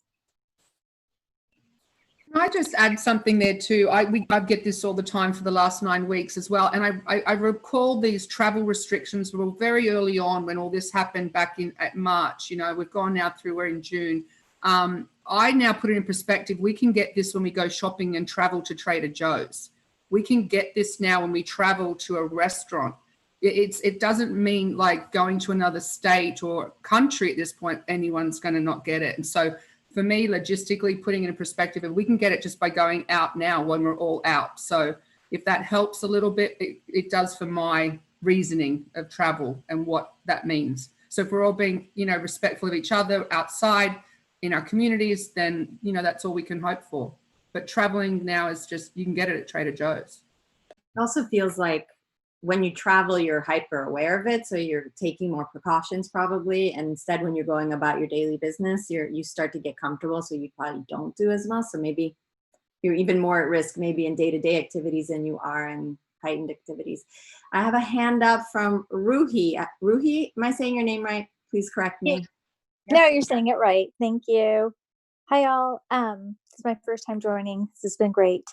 Can I just add something there too? I get this all the time for the last 9 weeks as well. And I recall these travel restrictions were very early on when all this happened back at March. We've gone now through, we're in June. I now put it in perspective. We can get this when we go shopping and travel to Trader Joe's. We can get this now when we travel to a restaurant. It doesn't mean like going to another state or country at this point, anyone's going to not get it. And so for me, logistically, putting it in perspective, if we can get it just by going out now when we're all out. So if that helps a little bit, it does for my reasoning of travel and what that means. So if we're all being, respectful of each other outside in our communities, then, that's all we can hope for. But traveling now is just, you can get it at Trader Joe's. It also feels like when you travel, you're hyper aware of it. So you're taking more precautions probably. And instead, when you're going about your daily business, you start to get comfortable. So you probably don't do as much. So maybe you're even more at risk, maybe in day-to-day activities than you are in heightened activities. I have a hand up from Ruhi. Ruhi, am I saying your name right? Please correct me. No, you're saying it right. Thank you. Hi, all. This is my first time joining. This has been great.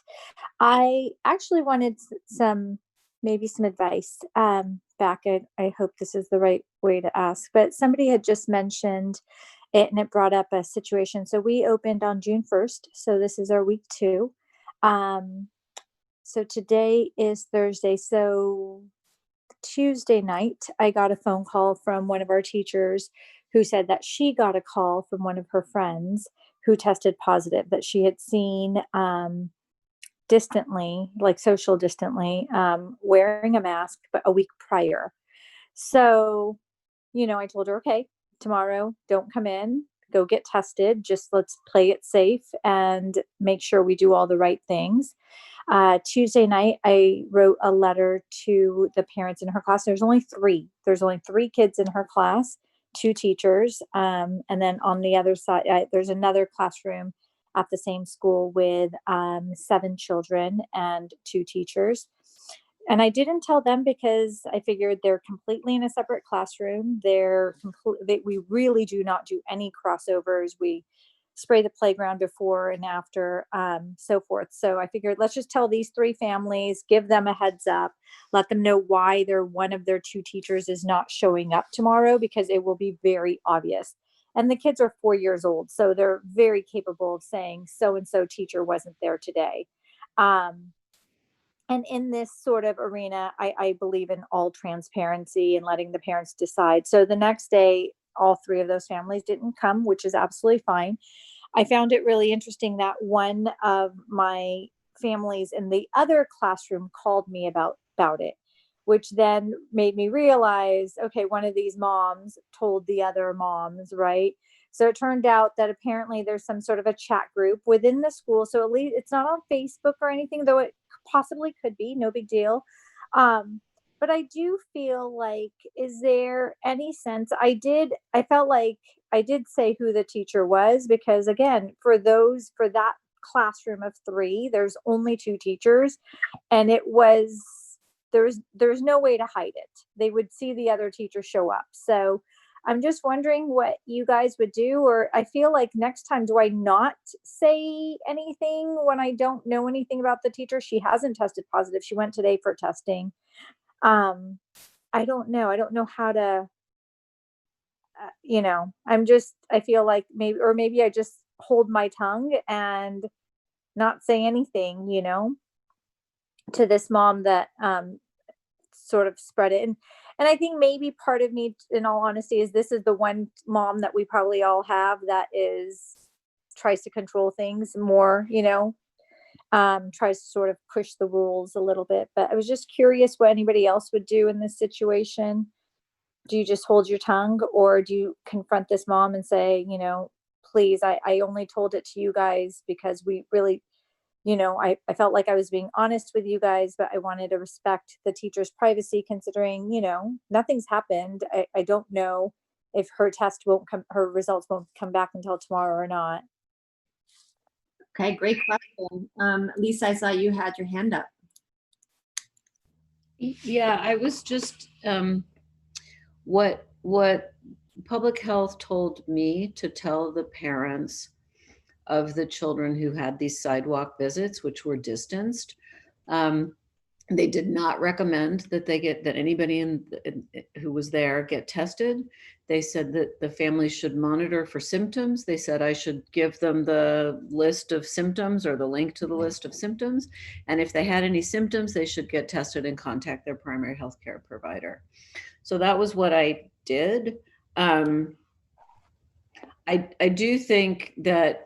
I actually wanted maybe some advice back. I hope this is the right way to ask, but somebody had just mentioned it and it brought up a situation. So we opened on June 1st. So this is our week 2. So today is Thursday. So Tuesday night, I got a phone call from one of our teachers who said that she got a call from one of her friends who tested positive, that she had seen distantly, like social distantly, wearing a mask, but a week prior. So, I told her, okay, tomorrow, don't come in, go get tested. Just let's play it safe and make sure we do all the right things. Tuesday night, I wrote a letter to the parents in her class. There's only 3 kids in her class 2 teachers. And then on the other side, there's another classroom at the same school with 7 children and 2 teachers. And I didn't tell them because I figured they're completely in a separate classroom. We really do not do any crossovers. We spray the playground before and after, so forth. So I figured let's just tell these 3 families, give them a heads up, let them know why one of their 2 teachers is not showing up tomorrow, because it will be very obvious. And the kids are 4 years old, so they're very capable of saying so-and-so teacher wasn't there today. And in this sort of arena, I believe in all transparency and letting the parents decide. So the next day, all 3 of those families didn't come, which is absolutely fine. I found it really interesting that one of my families in the other classroom called me about it, which then made me realize, okay, one of these moms told the other moms, right? So it turned out that apparently there's some sort of a chat group within the school. So at least it's not on Facebook or anything, though it possibly could be, no big deal. But I do feel like, is there any sense? I felt like I did say who the teacher was, because again, for that classroom of 3, there's only 2 teachers, and there's no way to hide it. They would see the other teacher show up. So I'm just wondering what you guys would do, or I feel like next time, do I not say anything when I don't know anything about the teacher? She hasn't tested positive. She went today for testing. I don't know. I don't know how to, I feel like maybe I just hold my tongue and not say anything, to this mom that, sort of spread it. And I think maybe part of me, in all honesty, is this is the one mom that we probably all have that tries to control things more, tries to sort of push the rules a little bit. But I was just curious what anybody else would do in this situation. Do you just hold your tongue, or do you confront this mom and say, please, I only told it to you guys because we really, I felt like I was being honest with you guys, but I wanted to respect the teacher's privacy, considering, nothing's happened. I don't know if her results won't come back until tomorrow or not. Okay, great question. Lisa, I saw you had your hand up. Yeah, I was just, what public health told me to tell the parents of the children who had these sidewalk visits, which were distanced. They did not recommend that anybody who was there get tested. They said that the families should monitor for symptoms. They said I should give them the list of symptoms or the link to the list of symptoms. And if they had any symptoms, they should get tested and contact their primary healthcare provider. So that was what I did. I do think that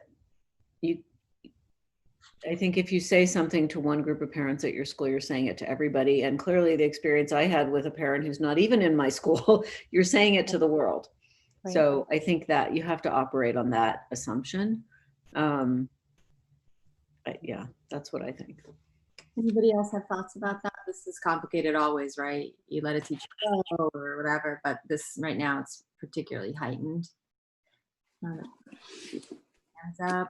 I think if you say something to one group of parents at your school, you're saying it to everybody. And clearly the experience I had with a parent who's not even in my school, you're saying it to the world. Right. So I think that you have to operate on that assumption. Yeah, that's what I think. Anybody else have thoughts about that? This is complicated always, right? You let a teacher go or whatever, but this right now it's particularly heightened. Hands up.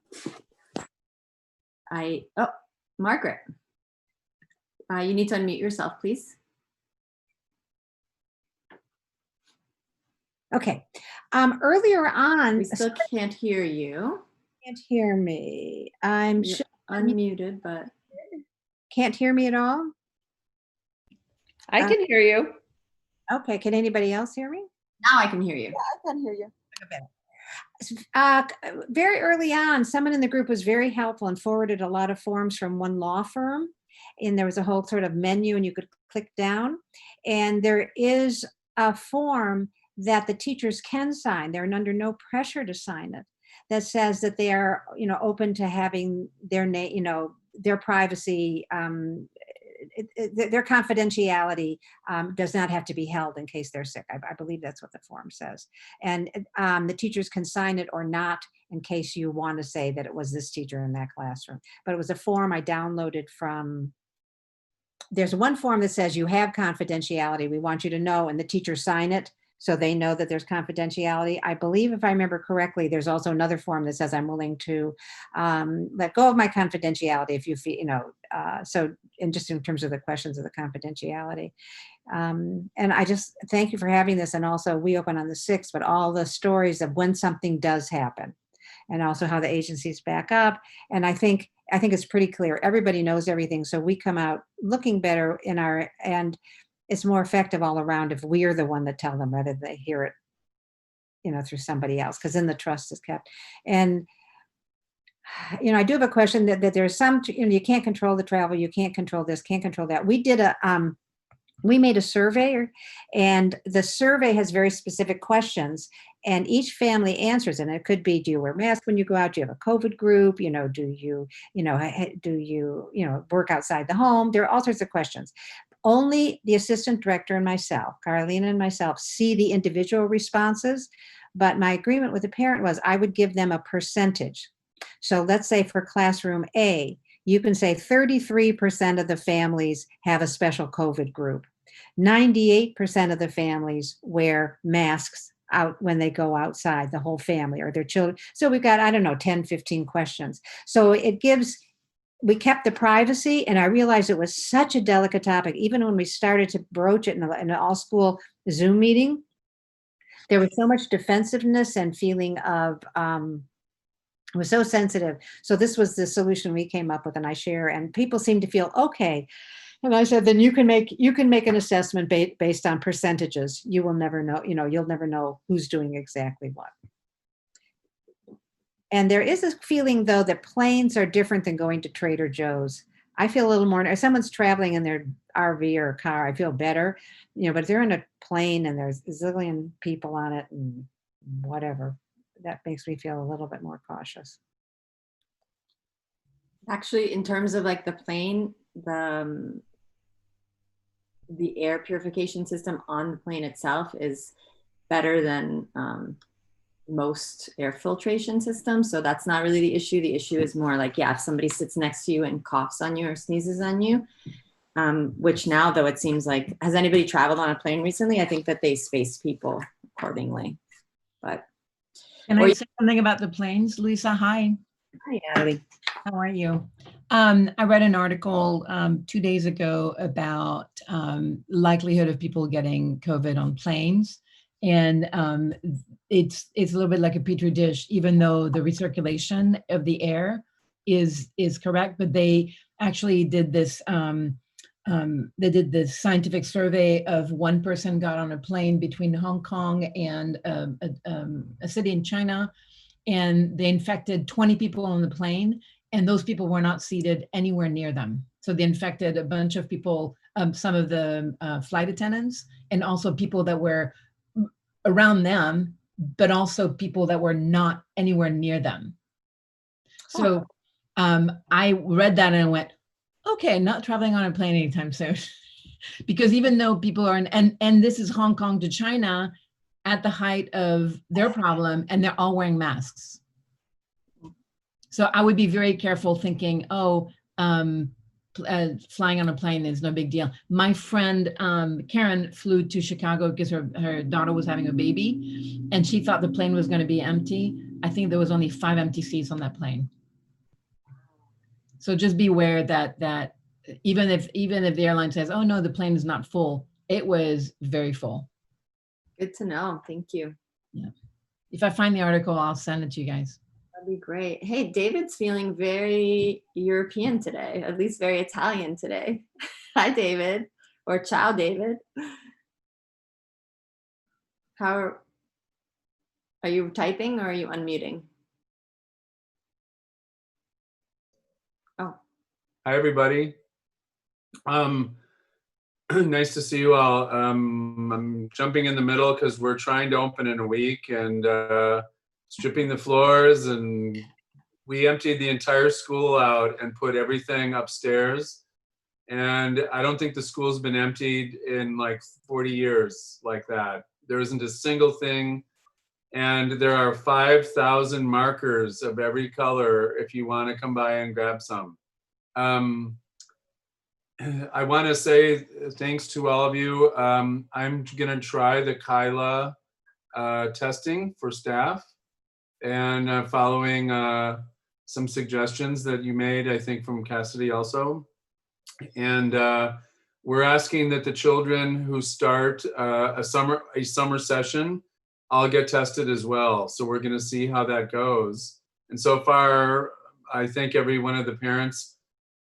Margaret, you need to unmute yourself, please. Okay. Earlier on, we still can't hear you. Can't hear me. I'm You're unmuted, but can't hear me at all. I can hear you. Okay. Can anybody else hear me? Now I can hear you. Yeah, I can hear you. Very early on, someone in the group was very helpful and forwarded a lot of forms from one law firm. And there was a whole sort of menu and you could click down. And there is a form that the teachers can sign. They're under no pressure to sign it. That says that they are, open to having their name, their privacy, their confidentiality does not have to be held in case they're sick. I believe that's what the form says. And the teachers can sign it or not in case you want to say that it was this teacher in that classroom. But it was a form I downloaded from, there's one form that says you have confidentiality, we want you to know, and the teachers sign it. so they know that there's confidentiality. I believe, if I remember correctly, there's also another form that says I'm willing to let go of my confidentiality if you feel, so in just in terms of the questions of the confidentiality. And I just thank you for having this. And also we open on the 6th, but all the stories of when something does happen and also how the agencies back up. And I think it's pretty clear. Everybody knows everything. So we come out looking better and it's more effective all around if we're the one that tell them rather than they hear it, through somebody else, because then the trust is kept. And, I do have a question that there's some, you can't control the travel, you can't control this, can't control that. We made a survey, and the survey has very specific questions, and each family answers. And it could be, do you wear masks when you go out? Do you have a COVID group? Do you work outside the home? There are all sorts of questions. Only the assistant director and myself, Carolina and myself, see the individual responses. But my agreement with the parent was I would give them a percentage. So let's say for classroom A, you can say 33% of the families have a special COVID group. 98% of the families wear masks out when they go outside, the whole family or their children. So we've got, 10, 15 questions. So we kept the privacy, and I realized it was such a delicate topic. Even when we started to broach it in an all-school Zoom meeting, there was so much defensiveness and feeling of, it was so sensitive. So this was the solution we came up with, and I share, and people seem to feel okay. And I said, then you can make an assessment based on percentages. You will never know, you'll never know who's doing exactly what. And there is a feeling, though, that planes are different than going to Trader Joe's. I feel a little more, if someone's traveling in their RV or car, I feel better, but if they're in a plane and there's a zillion people on it and whatever, that makes me feel a little bit more cautious. Actually, in terms of like the plane, the air purification system on the plane itself is better than most air filtration systems. So that's not really the issue. The issue is more like, if somebody sits next to you and coughs on you or sneezes on you, which now, though, it seems like, has anybody traveled on a plane recently? I think that they space people accordingly. But can I say something about the planes, Lisa? Hi. Hi, Natalie. How are you? I read an article 2 days ago about likelihood of people getting COVID on planes. And it's a little bit like a petri dish, even though the recirculation of the air is correct. But they actually did this. They did this scientific survey of one person got on a plane between Hong Kong and a city in China, and they infected 20 people on the plane, and those people were not seated anywhere near them. So they infected a bunch of people, some of the flight attendants, and also people that were around them, but also people that were not anywhere near them. So I read that and I went, okay, not traveling on a plane anytime soon. Because even though people are and this is Hong Kong to China at the height of their problem, and they're all wearing masks. So I would be very careful thinking, flying on a plane is no big deal. My friend Karen flew to Chicago because her daughter was having a baby, and she thought the plane was going to be empty. I think there was only 5 empty seats on that plane. So just be aware that even if the airline says, "Oh no, the plane is not full," it was very full. Good to know. Thank you. Yeah. If I find the article, I'll send it to you guys. That'd be great. Hey, David's feeling very European today, at least very Italian today. Hi, David, or ciao, David. Are you typing or are you unmuting? Oh. Hi, everybody. Nice to see you all. I'm jumping in the middle because we're trying to open in a week and stripping the floors, and we emptied the entire school out and put everything upstairs. And I don't think the school's been emptied in like 40 years like that. There isn't a single thing. And there are 5,000 markers of every color if you want to come by and grab some. I want to say thanks to all of you. I'm going to try the Kyla testing for staff, and following some suggestions that you made, I think from Cassidy also. And we're asking that the children who start a summer session all get tested as well. So we're going to see how that goes. And so far, I think every one of the parents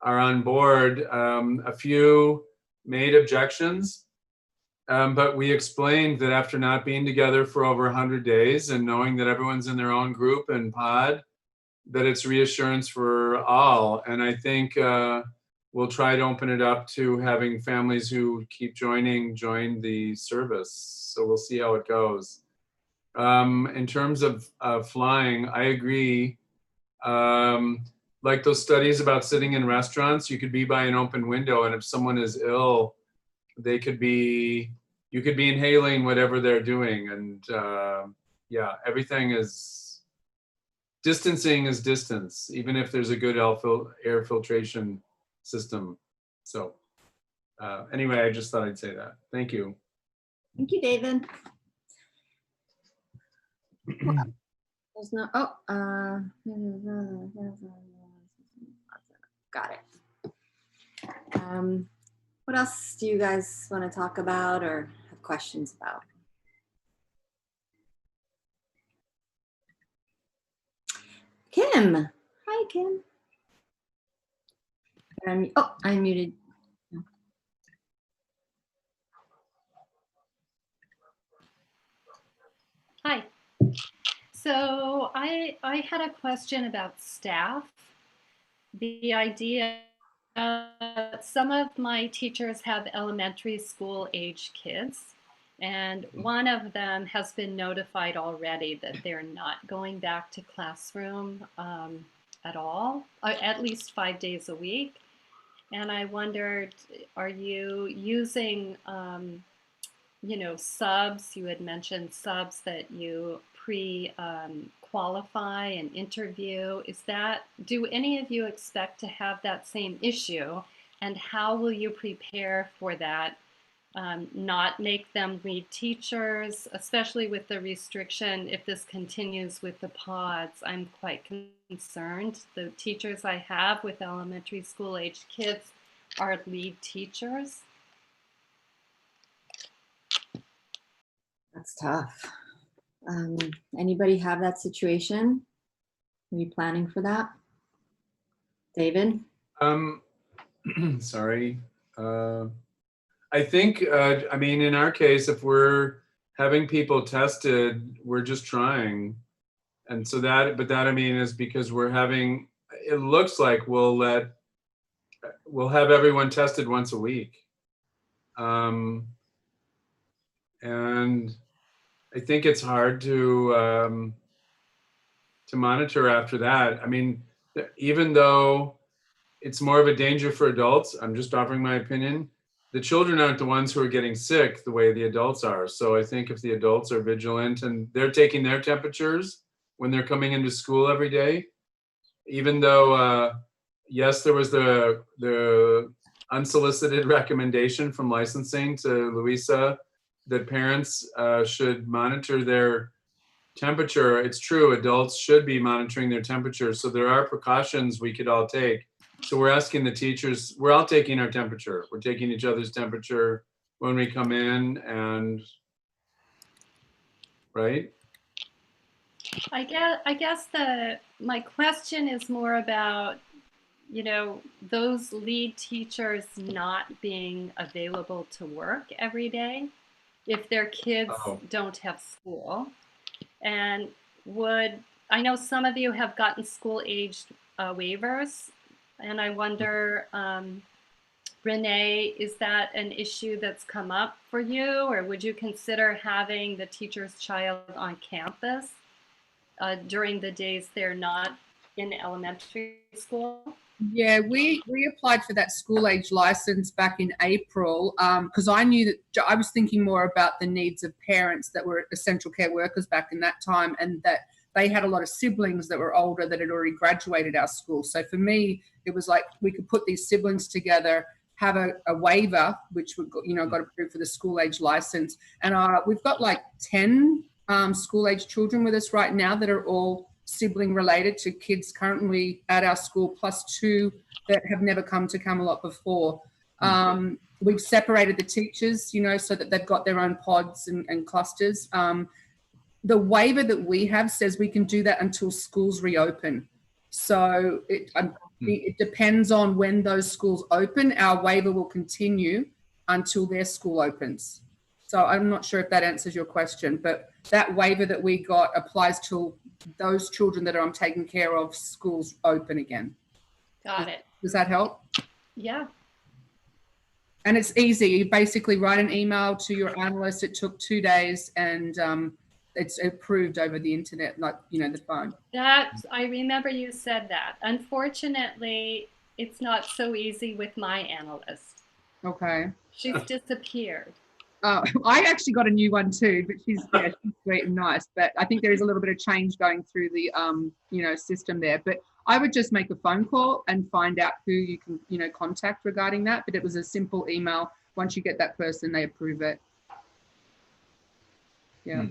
are on board. A few made objections, but we explained that after not being together for over 100 days and knowing that everyone's in their own group and pod, that it's reassurance for all. And I think we'll try to open it up to having families who keep join the service. So we'll see how it goes. In terms of flying, I agree. Like those studies about sitting in restaurants, you could be by an open window, and if someone is ill, you could be inhaling whatever they're doing. And yeah, distancing is distance, even if there's a good air filtration system. So anyway, I just thought I'd say that. Thank you. Thank you, David. There's no, got it. What else do you guys want to talk about or have questions about? Kim. Hi, Kim. I'm muted. Hi. So I had a question about staff. The idea, some of my teachers have elementary school age kids, and one of them has been notified already that they're not going back to classroom at all, at least 5 days a week. And I wondered, are you using, subs? You had mentioned subs that you qualify and interview. Do any of you expect to have that same issue? And how will you prepare for that? Not make them lead teachers, especially with the restriction. If this continues with the pods, I'm quite concerned. The teachers I have with elementary school age kids are lead teachers. That's tough. Anybody have that situation? Are you planning for that? David? Sorry. I think, in our case, if we're having people tested, we're just trying. And so that is because it looks like we'll have everyone tested once a week. And I think it's hard to monitor after that. Even though it's more of a danger for adults, I'm just offering my opinion, the children aren't the ones who are getting sick the way the adults are. So I think if the adults are vigilant and they're taking their temperatures when they're coming into school every day, even though, yes, there was the unsolicited recommendation from licensing to Louisa that parents should monitor their temperature. It's true, adults should be monitoring their temperature. So there are precautions we could all take. So we're asking the teachers, we're all taking our temperature. We're taking each other's temperature when we come in, and right? I guess my question is more about, those lead teachers not being available to work every day if their kids don't have school. And I know some of you have gotten school-aged waivers, and I wonder, Renee, is that an issue that's come up for you, or would you consider having the teacher's child on campus during the days they're not in elementary school? Yeah, we applied for that school age license back in April because I knew that I was thinking more about the needs of parents that were essential care workers back in that time, and that they had a lot of siblings that were older that had already graduated our school. So for me, it was like we could put these siblings together have a waiver, which we got, got approved for the school age license. And we've got like 10 school age children with us right now that are all sibling related to kids currently at our school, plus 2 that have never come to Camelot before. We've separated the teachers, so that they've got their own pods and clusters. The waiver that we have says we can do that until schools reopen. So it depends on when those schools open. Our waiver will continue until their school opens. So I'm not sure if that answers your question, but that waiver that we got applies to those children that I'm taking care of, schools open again. Got it. Does that help? Yeah. And it's easy. You basically write an email to your analyst. It took 2 days, and it's approved over the internet, like, the phone. I remember you said that. Unfortunately, it's not so easy with my analyst. Okay. She's disappeared. I actually got a new one too, but she's sweet and nice. But I think there is a little bit of change going through the system there. But I would just make a phone call and find out who you can contact regarding that. But it was a simple email. Once you get that person, they approve it. Yeah.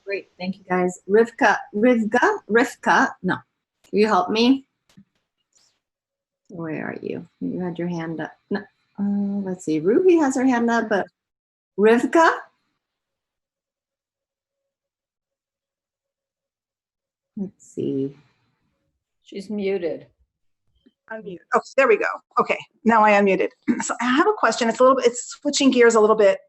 Great, thank you guys. Rivka, no, will you help me? Where are you? You had your hand up. No, let's see, Ruby has her hand up, but Rivka? Let's see. She's muted. Unmuted. Oh, there we go. Okay, now I unmuted. So I have a question. It's switching gears a little bit.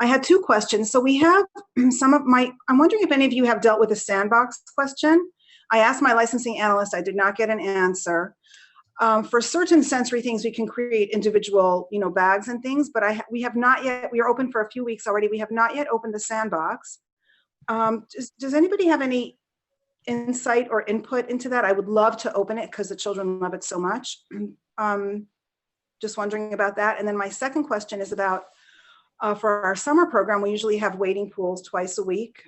I had 2 questions. So we have I'm wondering if any of you have dealt with the sandbox question. I asked my licensing analyst, I did not get an answer. For certain sensory things, we can create individual, bags and things, but we have not yet, we are open for a few weeks already. We have not yet opened the sandbox. Does anybody have any insight or input into that? I would love to open it because the children love it so much. Just wondering about that. And then my second question is about, for our summer program, we usually have wading pools twice a week.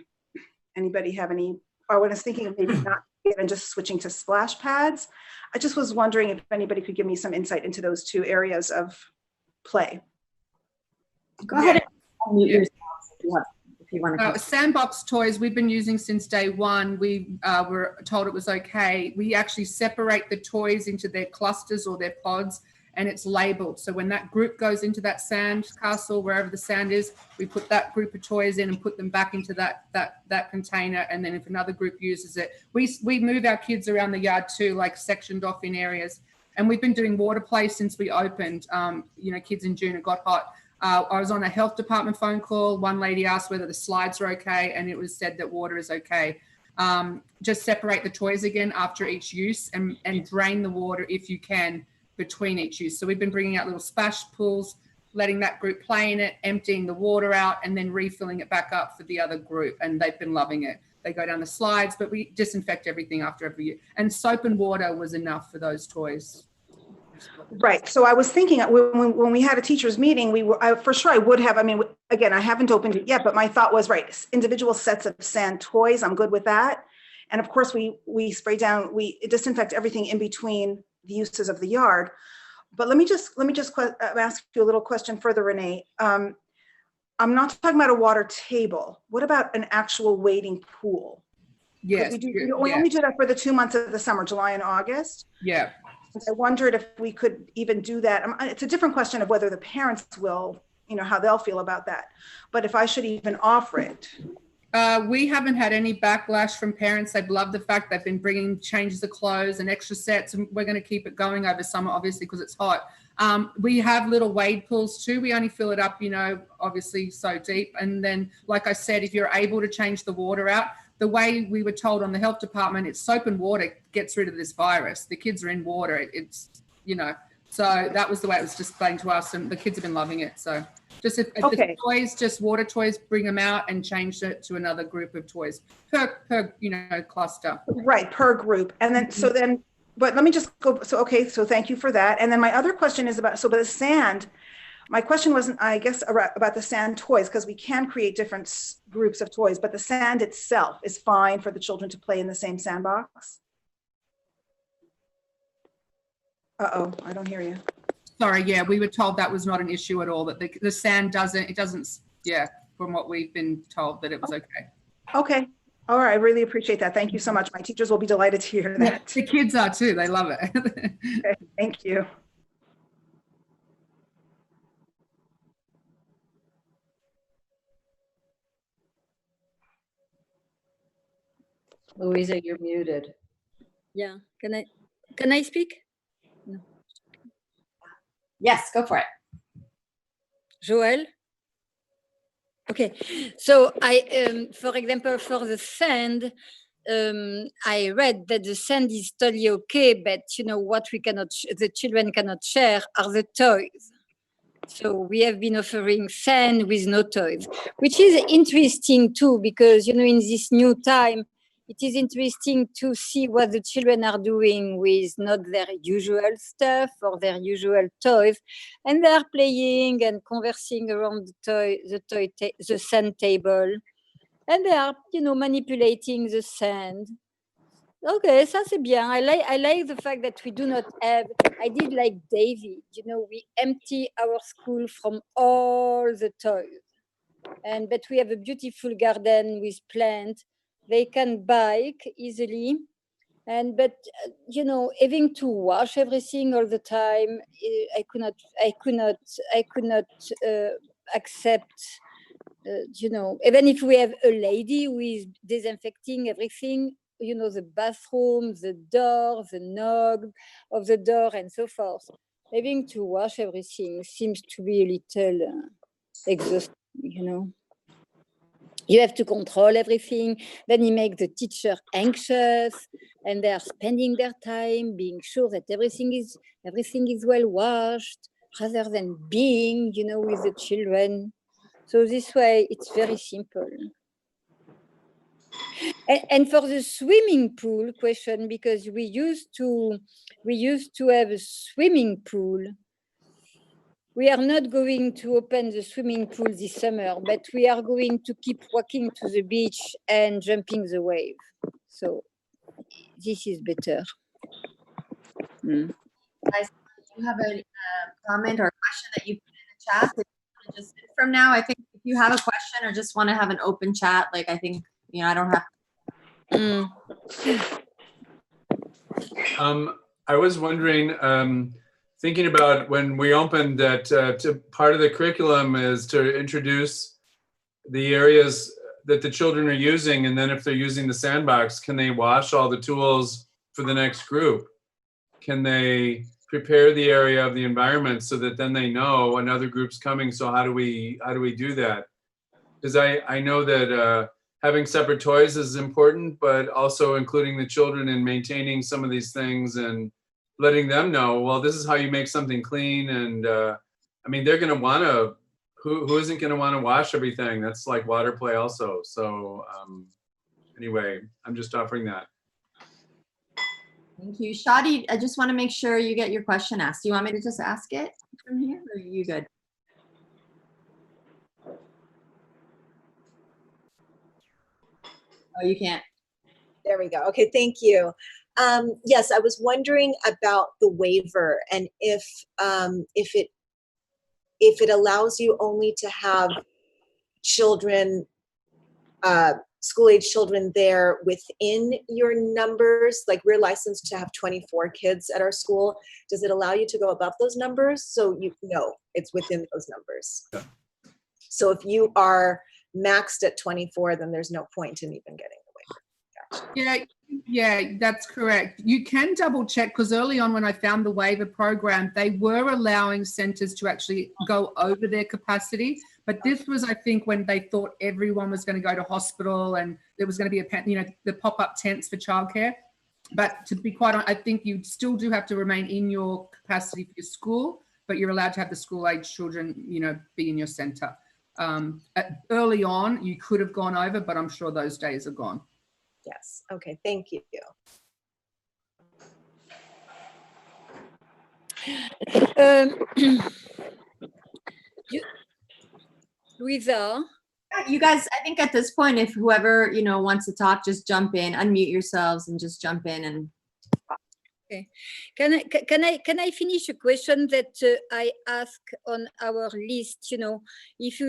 Anybody have any, or when I was thinking of maybe not even just switching to splash pads, I just was wondering if anybody could give me some insight into those 2 areas of play. Go ahead and unmute yourself if you want to. Sandbox toys we've been using since day one. We were told it was okay. We actually separate the toys into their clusters or their pods, and it's labeled. So when that group goes into that sand castle, wherever the sand is, we put that group of toys in and put them back into that container. And then if another group uses it, we move our kids around the yard too, like sectioned off in areas. And we've been doing water play since we opened. Kids in June, it got hot. I was on a health department phone call. One lady asked whether the slides are okay, and it was said that water is okay. Just separate the toys again after each use and drain the water if you can between each use. So we've been bringing out little splash pools, letting that group play in it, emptying the water out, and then refilling it back up for the other group. And they've been loving it. They go down the slides, but we disinfect everything after every year. And soap and water was enough for those toys. Right. So I was thinking when we had a teachers meeting, for sure I would have, again, I haven't opened it yet, but my thought was, right, individual sets of sand toys, I'm good with that. And of course we spray down, we disinfect everything in between the uses of the yard. But let me just ask you a little question further, Renee. I'm not talking about a water table. What about an actual wading pool? Yes. We only do that for the 2 months of the summer, July and August. Yeah. I wondered if we could even do that. It's a different question of whether the parents will, how they'll feel about that. But if I should even offer it. We haven't had any backlash from parents. They've loved the fact they've been bringing changes of clothes and extra sets, and we're going to keep it going over summer, obviously, because it's hot. We have little wade pools too. We only fill it up, obviously so deep. And then, like I said, if you're able to change the water out, the way we were told on the health department, it's soap and water gets rid of this virus. The kids are in water. So that was the way it was displayed to us, and the kids have been loving it. So just if the toys, just water toys, bring them out and change it to another group of toys per cluster. Right, per group. And then, but let me just go. So thank you for that. And then my other question is about the sand. My question wasn't, I guess, about the sand toys, because we can create different groups of toys, but the sand itself is fine for the children to play in the same sandbox. Uh-oh, I don't hear you. Sorry, yeah, we were told that was not an issue at all, that the sand doesn't, yeah, from what we've been told, that it was okay. Okay. All right. I really appreciate that. Thank you so much. My teachers will be delighted to hear Yeah, that. the kids are too, they love it. Okay, thank you. Louisa, you're muted. Yeah, can I speak? No. Yes, go for it. Joël? Okay, so for example, for the sand, I read that the sand is totally okay, but what the children cannot share are the toys. So we have been offering sand with no toys, which is interesting too, because in this new time, it is interesting to see what the children are doing with not their usual stuff or their usual toys, and they are playing and conversing around the sand table, and they are manipulating the sand. Okay, ça c'est bien. I like the fact that we do not have. I did like David. We empty our school from all the toys, but we have a beautiful garden with plants. They can bike easily, but having to wash everything all the time, I could not accept. Even if we have a lady who is disinfecting everything, the bathroom, the door, the knob of the door, and so forth. Having to wash everything seems to be a little exhausting, You have to control everything. Then you make the teacher anxious, and they are spending their time being sure that everything is well washed, rather than being, with the children. So this way, it's very simple. And for the swimming pool question, because we used to have a swimming pool. We are not going to open the swimming pool this summer, but we are going to keep walking to the beach and jumping the wave. So this is better. Guys, do you have a comment or a question that you put in the chat that you want to just from now? I think if you have a question or just want to have an open chat, I think, I don't have I was wondering, thinking about when we opened that part of the curriculum is to introduce the areas that the children are using, and then if they're using the sandbox, can they wash all the tools for the next group? Can they prepare the area of the environment so that then they know another group's coming? So how do we do that? Because I know that having separate toys is important, but also including the children in maintaining some of these things and letting them know, well, this is how you make something clean. And they're going to want to, who isn't going to want to wash everything? That's like water play also. So anyway, I'm just offering that. Thank you. Shadi, I just want to make sure you get your question asked. Do you want me to just ask it from here, or are you good? Oh, you can't. There we go. Okay, thank you. Yes, I was wondering about the waiver and if it allows you only to have children, school-age children there within your numbers. Like we're licensed to have 24 kids at our school. Does it allow you to go above those numbers? So you know it's within those numbers. Yeah. So if you are maxed at 24, then there's no point in even getting the waiver. Gotcha. Yeah, that's correct. You can double check, because early on when I found the waiver program, they were allowing centers to actually go over their capacity. But this was, I think, when they thought everyone was going to go to hospital and there was going to be the pop-up tents for childcare. But to be quite honest, I think you still do have to remain in your capacity for your school, but you're allowed to have the school-age children, be in your center. Early on, you could have gone over, but I'm sure those days are gone. Yes. Okay. Thank you. Louisa? You guys, I think at this point, if whoever, wants to talk, just jump in, unmute yourselves and just jump in and Okay. Can I finish a question that I ask on our list? You know, if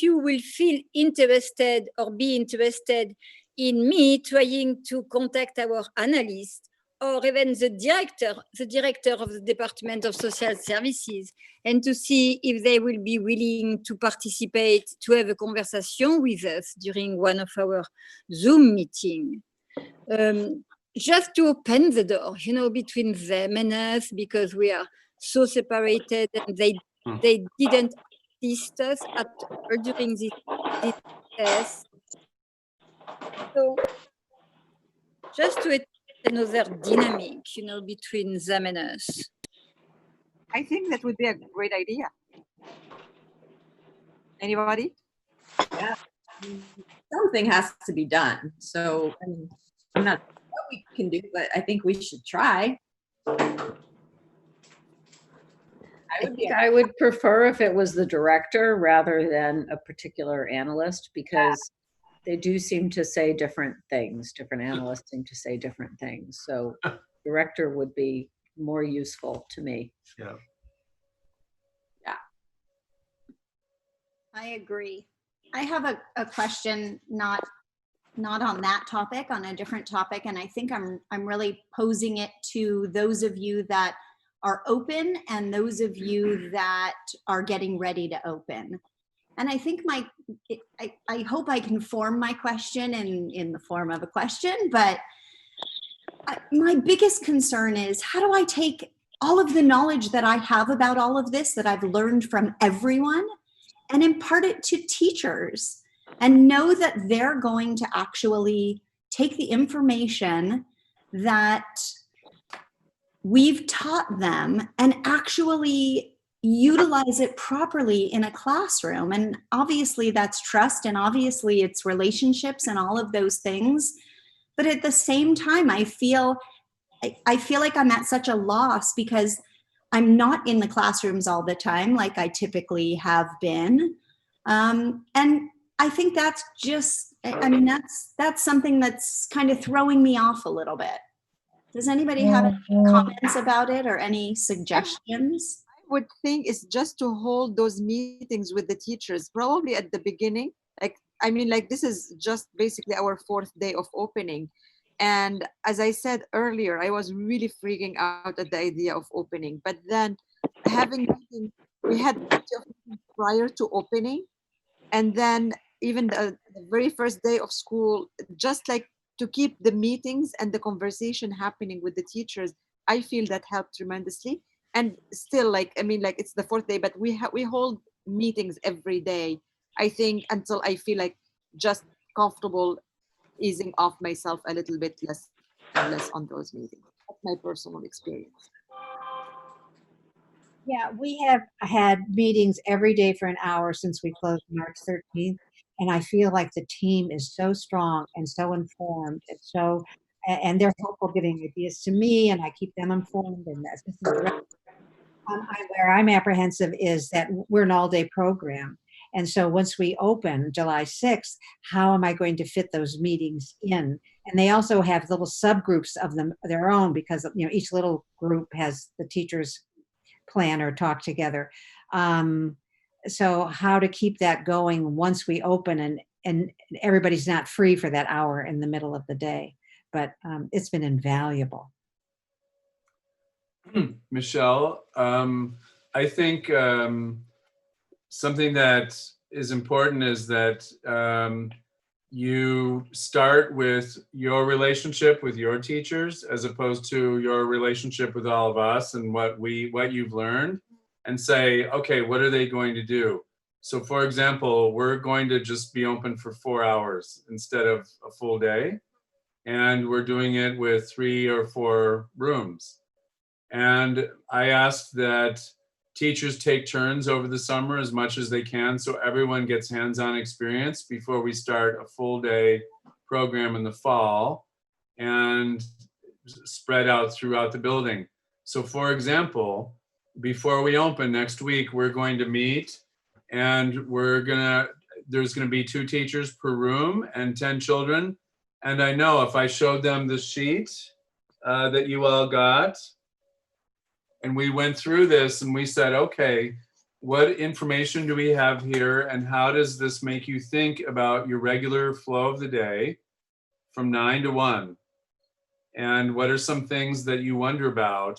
you will feel interested or be interested in me trying to contact our analyst or even the director of the Department of Social Services, and to see if they will be willing to participate, to have a conversation with us during one of our Zoom meetings. Just to open the door, you know, between them and us, because we are so separated, and they didn't assist us at all during this test. So just to another dynamic, you know, between them and us. I think that would be a great idea. Anybody? Yeah. Something has to be done. So I mean, I'm not sure what we can do, but I think we should try. I would prefer if it was the director rather than a particular analyst, because they do seem to say different things. Different analysts seem to say different things. So director would be more useful to me. Yeah. I agree. I have a question, not on that topic, on a different topic, and I think I'm really posing it to those of you that are open and those of you that are getting ready to open. And I think I hope I can form my question in the form of a question, but my biggest concern is, how do I take all of the knowledge that I have about all of this, that I've learned from everyone, and impart it to teachers and know that they're going to actually take the information that we've taught them and actually utilize it properly in a classroom. And obviously that's trust, and obviously it's relationships and all of those things. But at the same time, I feel like I'm at such a loss because I'm not in the classrooms all the time like I typically have been. And I think that's just, I mean, that's something that's kind of throwing me off a little bit. Does anybody have any comments about it or any suggestions? I would think it's just to hold those meetings with the teachers, probably at the beginning. Like this is just basically our 4th day of opening. And as I said earlier, I was really freaking out at the idea of opening. But then we had prior to opening. And then even the very first day of school, just like to keep the meetings and the conversation happening with the teachers, I feel that helped tremendously. And still, it's the 4th day, but we hold meetings every day, I think, until I feel like just comfortable easing off myself a little bit less on those meetings. That's my personal experience. Yeah, we have had meetings every day for an hour since we closed March 13th. And I feel like the team is so strong and so informed and they're helpful getting ideas to me, and I keep them informed. And the assistant director. Where I'm apprehensive is that we're an all-day program. And so once we open July 6th, how am I going to fit those meetings in? And they also have little subgroups of them, their own, because each little group has the teachers plan or talk together. So how to keep that going once we open and everybody's not free for that hour in the middle of the day. But it's been invaluable. Michelle, I think something that is important is that you start with your relationship with your teachers as opposed to your relationship with all of us and what you've learned, and say, okay, what are they going to do? So for example, we're going to just be open for 4 hours instead of a full day. And we're doing it with 3 or 4 rooms. And I asked that teachers take turns over the summer as much as they can so everyone gets hands-on experience before we start a full day program in the fall and spread out throughout the building. So for example, before we open next week, we're going to meet, and there's gonna be 2 teachers per room and 10 children. And I know if I showed them the sheet that you all got. And we went through this and we said, okay, what information do we have here and how does this make you think about your regular flow of the day from 9 to 1? And what are some things that you wonder about?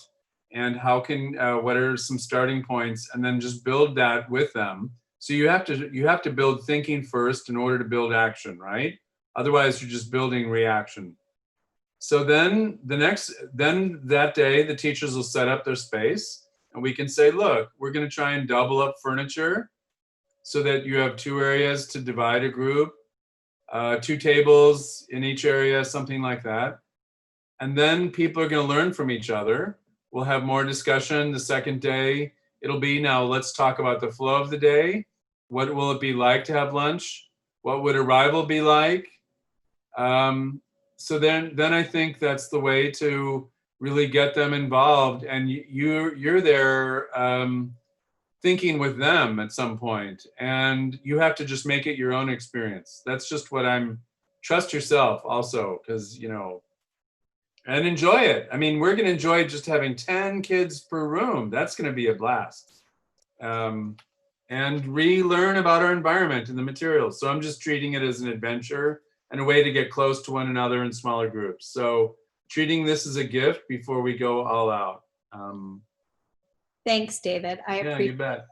And how can, what are some starting points? And then just build that with them. So you have to build thinking first in order to build action, right? Otherwise you're just building reaction. So then that day, the teachers will set up their space and we can say, look, we're going to try and double up furniture so that you have 2 areas to divide a group, 2 tables in each area, something like that. And then people are going to learn from each other. We'll have more discussion the second day. It'll be, now let's talk about the flow of the day. What will it be like to have lunch? What would arrival be like? So then I think that's the way to really get them involved, and you're there thinking with them at some point, and you have to just make it your own experience. That's just what trust yourself also, because, you know, and enjoy it. I mean, we're going to enjoy just having 10 kids per room. That's going to be a blast. And relearn about our environment and the materials. So I'm just treating it as an adventure and a way to get close to one another in smaller groups. So treating this as a gift before we go all out. Thanks, David. I Yeah, appreciate you bet.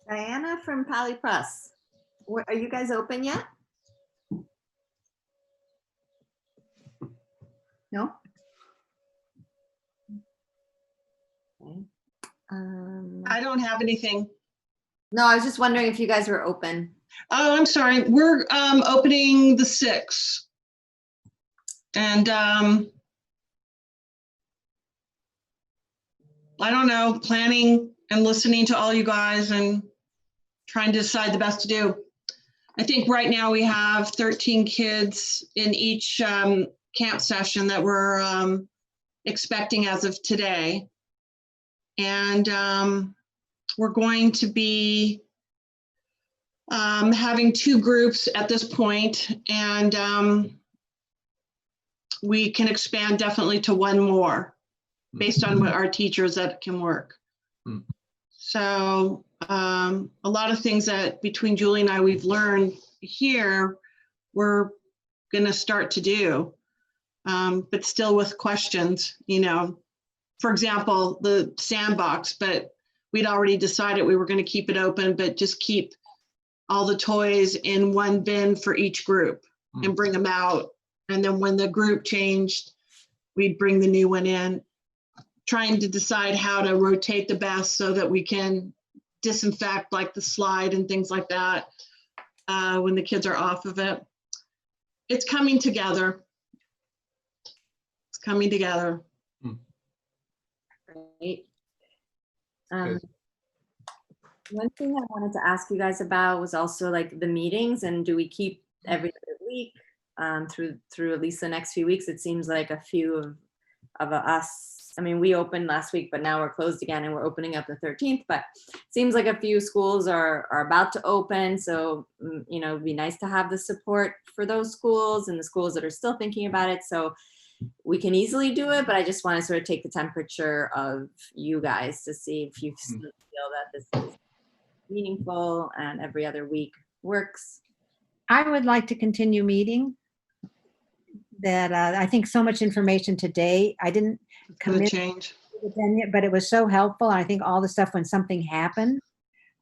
Diana from Pali Press. Are you guys open yet? No? Okay. I don't have anything. No, I was just wondering if you guys were open. Oh, I'm sorry. We're opening the 6th. And I don't know, planning and listening to all you guys and trying to decide the best to do. I think right now we have 13 kids in each camp session that we're expecting as of today. And we're going to be having 2 groups at this point, and we can expand definitely to 1 more based on what our teachers that can work. So a lot of things that between Julie and I we've learned here, we're going to start to do, but still with questions, you know. For example, the sandbox, but we'd already decided we were going to keep it open, but just keep all the toys in 1 bin for each group and bring them out. And then when the group changed, we'd bring the new one in, trying to decide how to rotate the best so that we can disinfect like the slide and things like that when the kids are off of it. It's coming together. It's coming together. Great. One thing I wanted to ask you guys about was also like the meetings, and do we keep every other week through at least the next few weeks? It seems like a few of us, I mean, we opened last week, but now we're closed again and we're opening up the 13th, but it seems like a few schools are about to open. So, you know, it'd be nice to have the support for those schools and the schools that are still thinking about it. So we can easily do it, but I just want to sort of take the temperature of you guys to see if you still feel that this is meaningful and every other week works. I would like to continue meeting. That I think so much information today. I didn't commit change, but it was so helpful. I think all the stuff when something happened,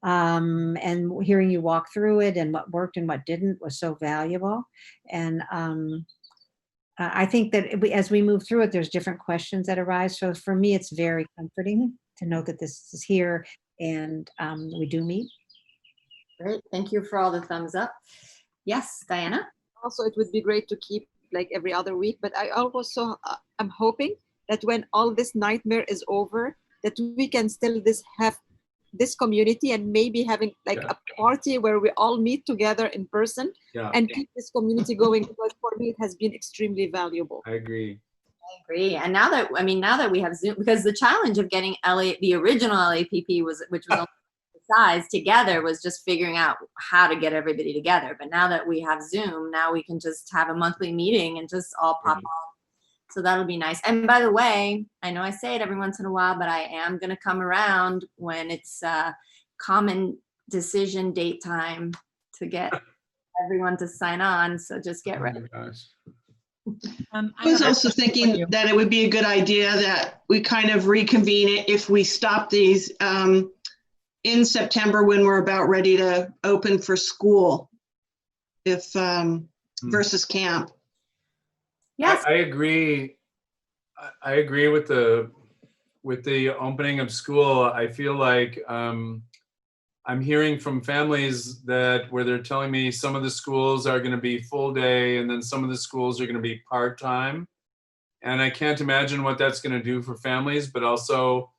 and hearing you walk through it and what worked and what didn't was so valuable. And I think that as we move through it, there's different questions that arise. So for me, it's very comforting to know that this is here and we do meet. Great, thank you for all the thumbs up. Yes, Diana? Also, it would be great to keep like every other week, but I also I'm hoping that when all this nightmare is over, that we can still have this community and maybe having like a party where we all meet together in person and keep this community going, because for me it has been extremely valuable. I agree. agree. And now that, I mean, now that we have Zoom, because the challenge of getting the original LAPP which was only the size together, was just figuring out how to get everybody together. But now that we have Zoom, now we can just have a monthly meeting and just all pop on. So that'll be nice. And by the way, I know I say it every once in a while, but I am going to come around when it's common decision date time to get everyone to sign on. So just get ready. I was also thinking that it would be a good idea that we kind of reconvene it if we stop these in September when we're about ready to open for school, if versus camp. Yes, I agree. I agree with the opening of school. I feel like I'm hearing from families that where they're telling me some of the schools are going to be full day and then some of the schools are going to be part-time. And I can't imagine what that's going to do for families, but also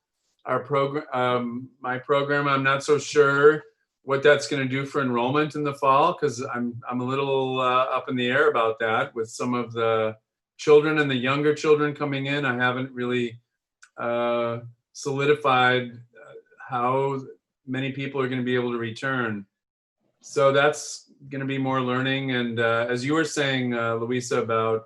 our program, my program, I'm not so sure what that's going to do for enrollment in the fall, because I'm a little up in the air about that with some of the children and the younger children coming in. I haven't really solidified how many people are going to be able to return. So that's going to be more learning. And as you were saying, Louisa, about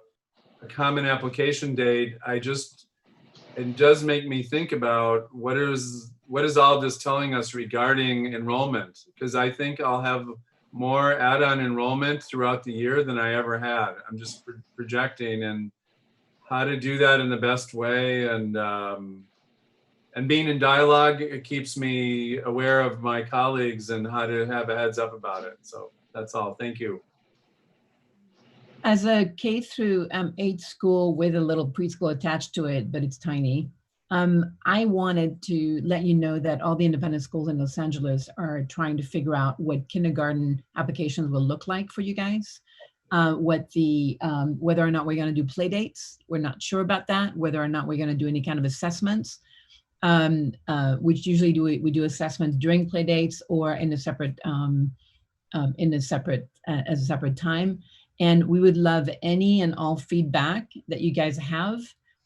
a common application date, it does make me think about what is all this telling us regarding enrollment? Because I think I'll have more add-on enrollment throughout the year than I ever had. I'm just projecting, and how to do that in the best way. And being in dialogue, it keeps me aware of my colleagues and how to have a heads up about it. So that's all. Thank you. As a K through 8 school with a little preschool attached to it, but it's tiny, I wanted to let you know that all the independent schools in Los Angeles are trying to figure out what kindergarten applications will look like for you guys. Whether or not we're going to do play dates, we're not sure about that. Whether or not we're going to do any kind of assessments, which usually we do assessments during play dates or in a separate as a separate time. And we would love any and all feedback that you guys have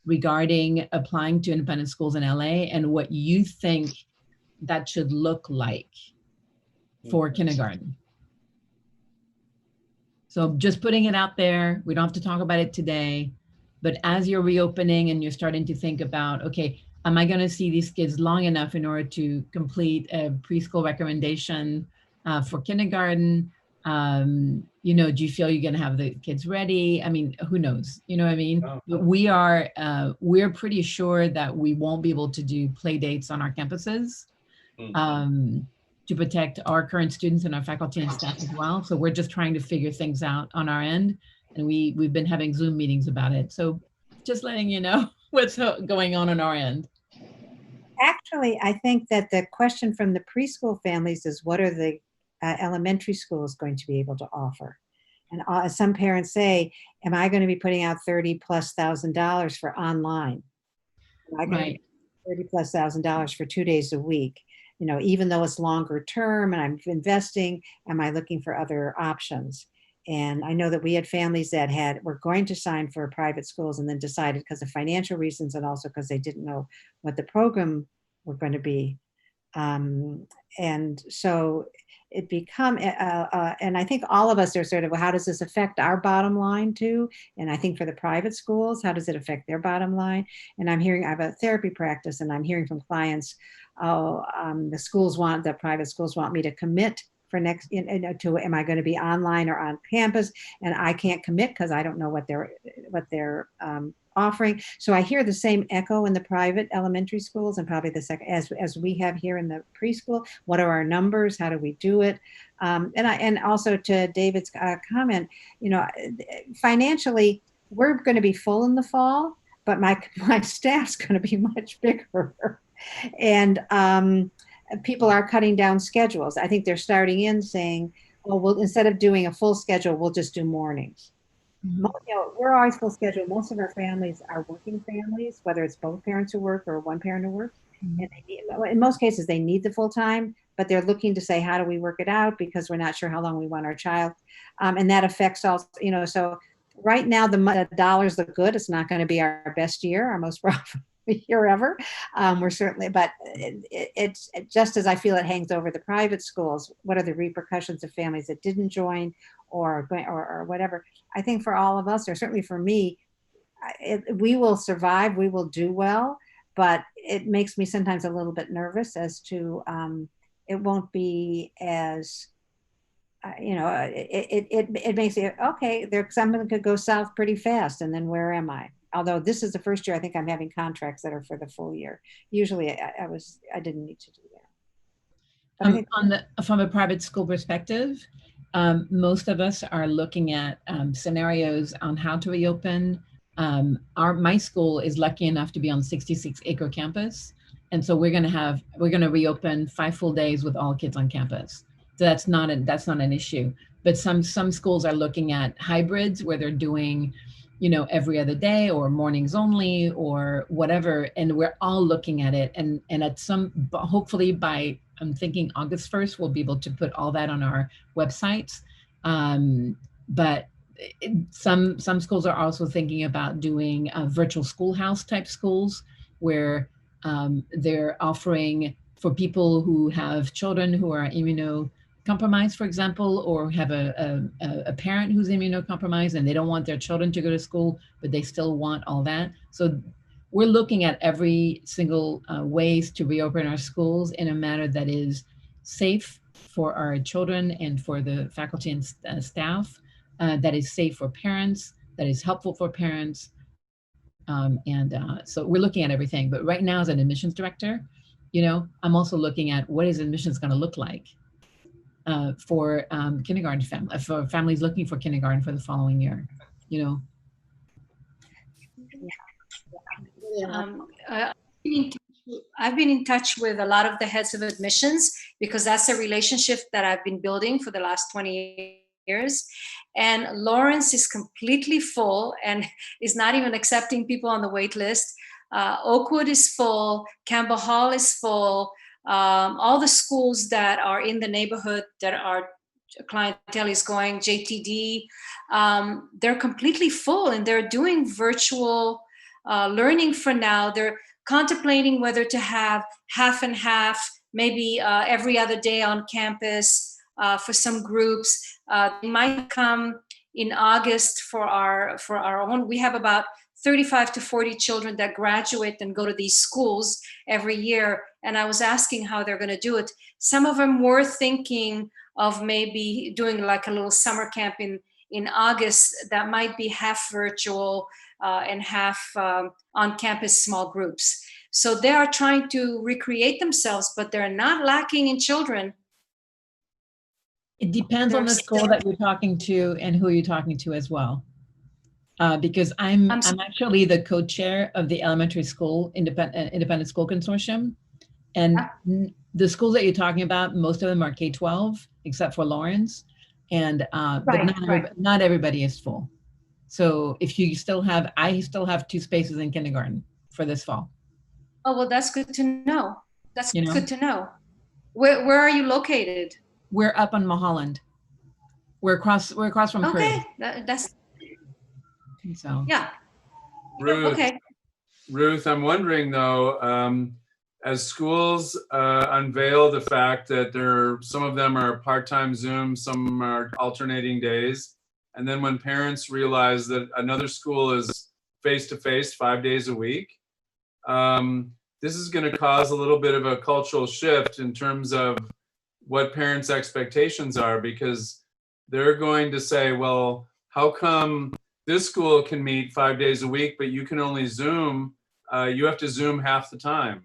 regarding applying to independent schools in LA and what you think that should look like for kindergarten. So just putting it out there, we don't have to talk about it today, but as you're reopening and you're starting to think about, okay, am I going to see these kids long enough in order to complete a preschool recommendation for kindergarten? You know, do you feel you're going to have the kids ready? I mean, who knows? You know what I mean? But we're pretty sure that we won't be able to do play dates on our campuses to protect our current students and our faculty and staff as well. So we're just trying to figure things out on our end. And we've been having Zoom meetings about it. So just letting you know what's going on our end. Actually, I think that the question from the preschool families is, what are the elementary schools going to be able to offer? And some parents say, am I going to be putting out $30,000+ for online? Am I going to be $30,000+ for 2 days a week? You know, even though it's longer term and I'm investing, am I looking for other options? And I know that we had families that were going to sign for private schools and then decided because of financial reasons and also because they didn't know what the program were going to be. And so it become, and I think all of us are sort of, well, how does this affect our bottom line too? And I think for the private schools, how does it affect their bottom line? And I have a therapy practice and I'm hearing from clients, the private schools want me to commit for next, to am I going to be online or on campus? And I can't commit because I don't know what they're offering. So I hear the same echo in the private elementary schools and probably the second as we have here in the preschool. What are our numbers? How do we do it? And also to David's comment, you know, financially, we're going to be full in the fall, but my staff's going to be much bigger. And people are cutting down schedules. I think they're starting in saying, oh, well, instead of doing a full schedule, we'll just do mornings. You know, we're always full schedule. Most of our families are working families, whether it's both parents who work or one parent who works. And in most cases, they need the full time, but they're looking to say, how do we work it out? Because we're not sure how long we want our child. And that affects also, you know, so right now the dollars look good. It's not going to be our best year, our most profitable year ever. We're certainly, but it's just as I feel it hangs over the private schools. What are the repercussions of families that didn't join or whatever? I think for all of us, or certainly for me, we will survive. We will do well, but it makes me sometimes a little bit nervous as to it won't be as it makes it okay. Something could go south pretty fast, and then where am I? Although this is the first year I think I'm having contracts that are for the full year. Usually I didn't need to do that. From a private school perspective, most of us are looking at scenarios on how to reopen. My school is lucky enough to be on 66-acre campus, and so we're going to reopen 5 full days with all kids on campus. So that's not an issue. But some schools are looking at hybrids where they're doing, every other day or mornings only or whatever. And we're all looking at it. And at hopefully by, I'm thinking August 1st, we'll be able to put all that on our websites. But some schools are also thinking about doing virtual schoolhouse type schools where they're offering for people who have children who are immunocompromised, for example, or have a parent who's immunocompromised and they don't want their children to go to school, but they still want all that. So we're looking at every single ways to reopen our schools in a manner that is safe for our children and for the faculty and staff, that is safe for parents, that is helpful for parents. So we're looking at everything. But right now as an admissions director, I'm also looking at what is admissions going to look like for kindergarten for families looking for kindergarten for the following year, I've been in touch with a lot of the heads of admissions because that's a relationship that I've been building for the last 20 years. And Lawrence is completely full and is not even accepting people on the wait list. Oakwood is full, Campbell Hall is full. All the schools that are in the neighborhood that our clientele is going, JTD, they're completely full and they're doing virtual learning for now. They're contemplating whether to have half and half, maybe every other day on campus for some groups. They might come in August for our own. We have about 35 to 40 children that graduate and go to these schools every year. And I was asking how they're going to do it. Some of them were thinking of maybe doing like a little summer camp in August that might be half virtual and half on campus small groups. So they are trying to recreate themselves, but they're not lacking in children. It depends on the school that you're talking to and who you're talking to as well. Because I'm actually the co-chair of the elementary school independent school consortium, and the schools that you're talking about, most of them are K-12 except for Lawrence, and but not everybody is full. So if you I still have 2 spaces in kindergarten for this fall. Oh well, that's good to know. That's good to know. Where are you located? We're up on Mulholland. We're across from Crew. Okay, that's. So yeah. Ruth, Okay. Ruth, I'm wondering though, as schools unveil the fact that some of them are part-time Zoom, some are alternating days, and then when parents realize that another school is face-to-face 5 days a week, this is going to cause a little bit of a cultural shift in terms of what parents' expectations are, because they're going to say, well, how come this school can meet 5 days a week, but you can only Zoom, you have to Zoom half the time.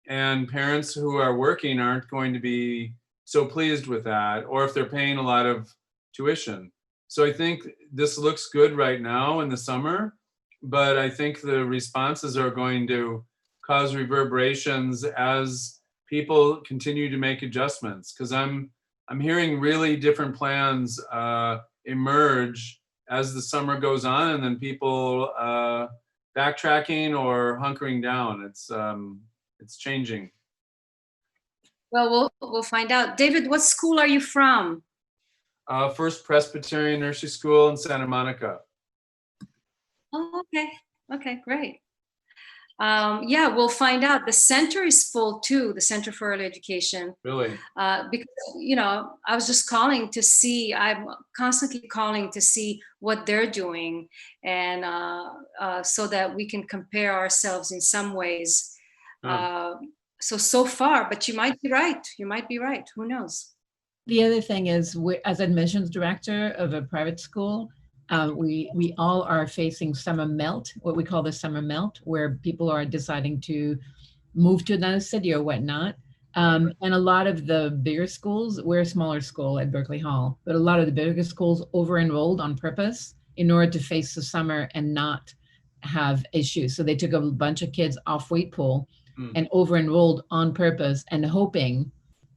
And parents who are working aren't going to be so pleased with that, or if they're paying a lot of tuition. So I think this looks good right now in the summer, but I think the responses are going to cause reverberations as people continue to make adjustments, because I'm hearing really different plans emerge as the summer goes on, and then people backtracking or hunkering down. It's changing. Well, we'll find out. David, what school are you from? First Presbyterian Nursery School in Santa Monica. Oh, okay. Okay, great. Yeah, we'll find out. The center is full too, the Center for Early Education. Really? Because, you know, I was just calling to see, I'm constantly calling to see what they're doing, and so that we can compare ourselves in some ways. So far, but you might be right. You might be right. Who knows? The other thing is, as admissions director of a private school, we all are facing summer melt, what we call the summer melt, where people are deciding to move to another city or whatnot. And a lot of the bigger schools, we're a smaller school at Berkeley Hall, but a lot of the bigger schools over-enrolled on purpose in order to face the summer and not have issues. So they took a bunch of kids off wait pool and over-enrolled on purpose, and hoping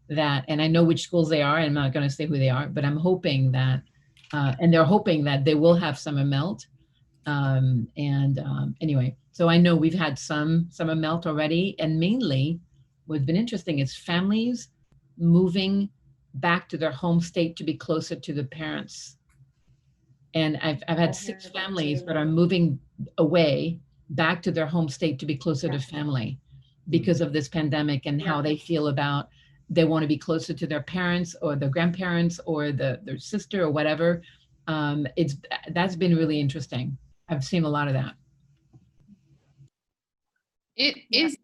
that, and I know which schools they are, and I'm not going to say who they are, but I'm hoping that, and they're hoping that they will have summer melt. Anyway, so I know we've had some summer melt already, and mainly what's been interesting is families moving back to their home state to be closer to the parents. And I've had 6 families that are moving away back to their home state to be closer to family because of this pandemic, and how they feel about, they want to be closer to their parents or their grandparents or their sister or whatever. That's been really interesting. I've seen a lot of that. Is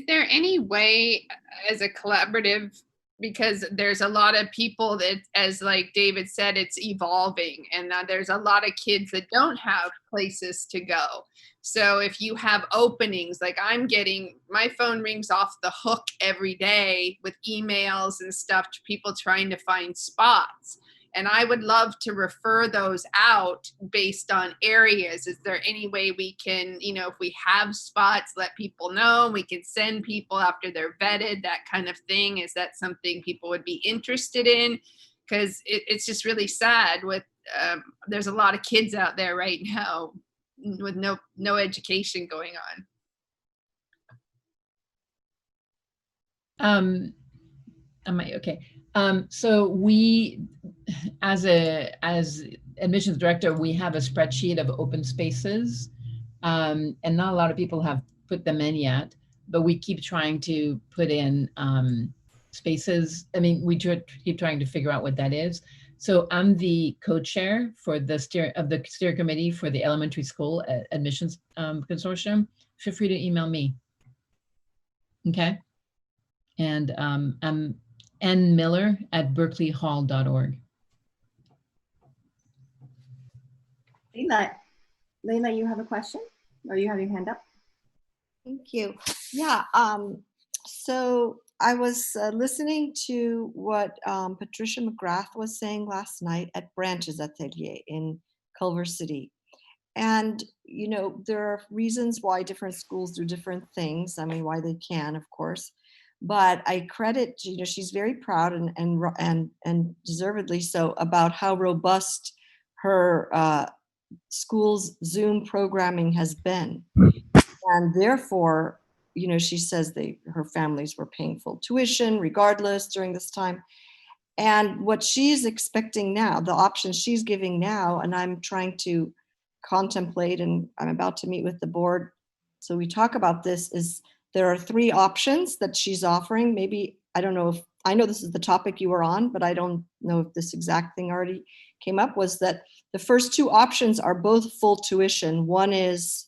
there any way as a collaborative, because there's a lot of people that, as like David said, it's evolving, and there's a lot of kids that don't have places to go. So if you have openings, like I'm getting, my phone rings off the hook every day with emails and stuff to people trying to find spots. And I would love to refer those out based on areas. Is there any way we can, you know, if we have spots, let people know, we can send people after they're vetted, that kind of thing? Is that something people would be interested in? Because it's just really sad with, there's a lot of kids out there right now with no education going on. Okay. So we, as admissions director, we have a spreadsheet of open spaces, and not a lot of people have put them in yet, but we keep trying to put in spaces. I mean, we keep trying to figure out what that is. So I'm the co-chair for the steering committee for the elementary school admissions consortium. Feel free to email me. Okay. And I'm nmiller@berkeleyhall.org. Leila, you have a question, or you have your hand up? Thank you. Yeah, so I was listening to what Patricia McGrath was saying last night at Branches Atelier in Culver City. And, you know, there are reasons why different schools do different things. I mean, why they can, of course. But I credit, you know, she's very proud and deservedly so about how robust her school's Zoom programming has been. And therefore, you know, she says her families were paying full tuition regardless during this time. And what she's expecting now, the options she's giving now, and I'm trying to contemplate, and I'm about to meet with the board, so we talk about this, is there are 3 options that she's offering. Maybe, I don't know if, I know this is the topic you were on, but I don't know if this exact thing already came up, was that the first 2 options are both full tuition. One is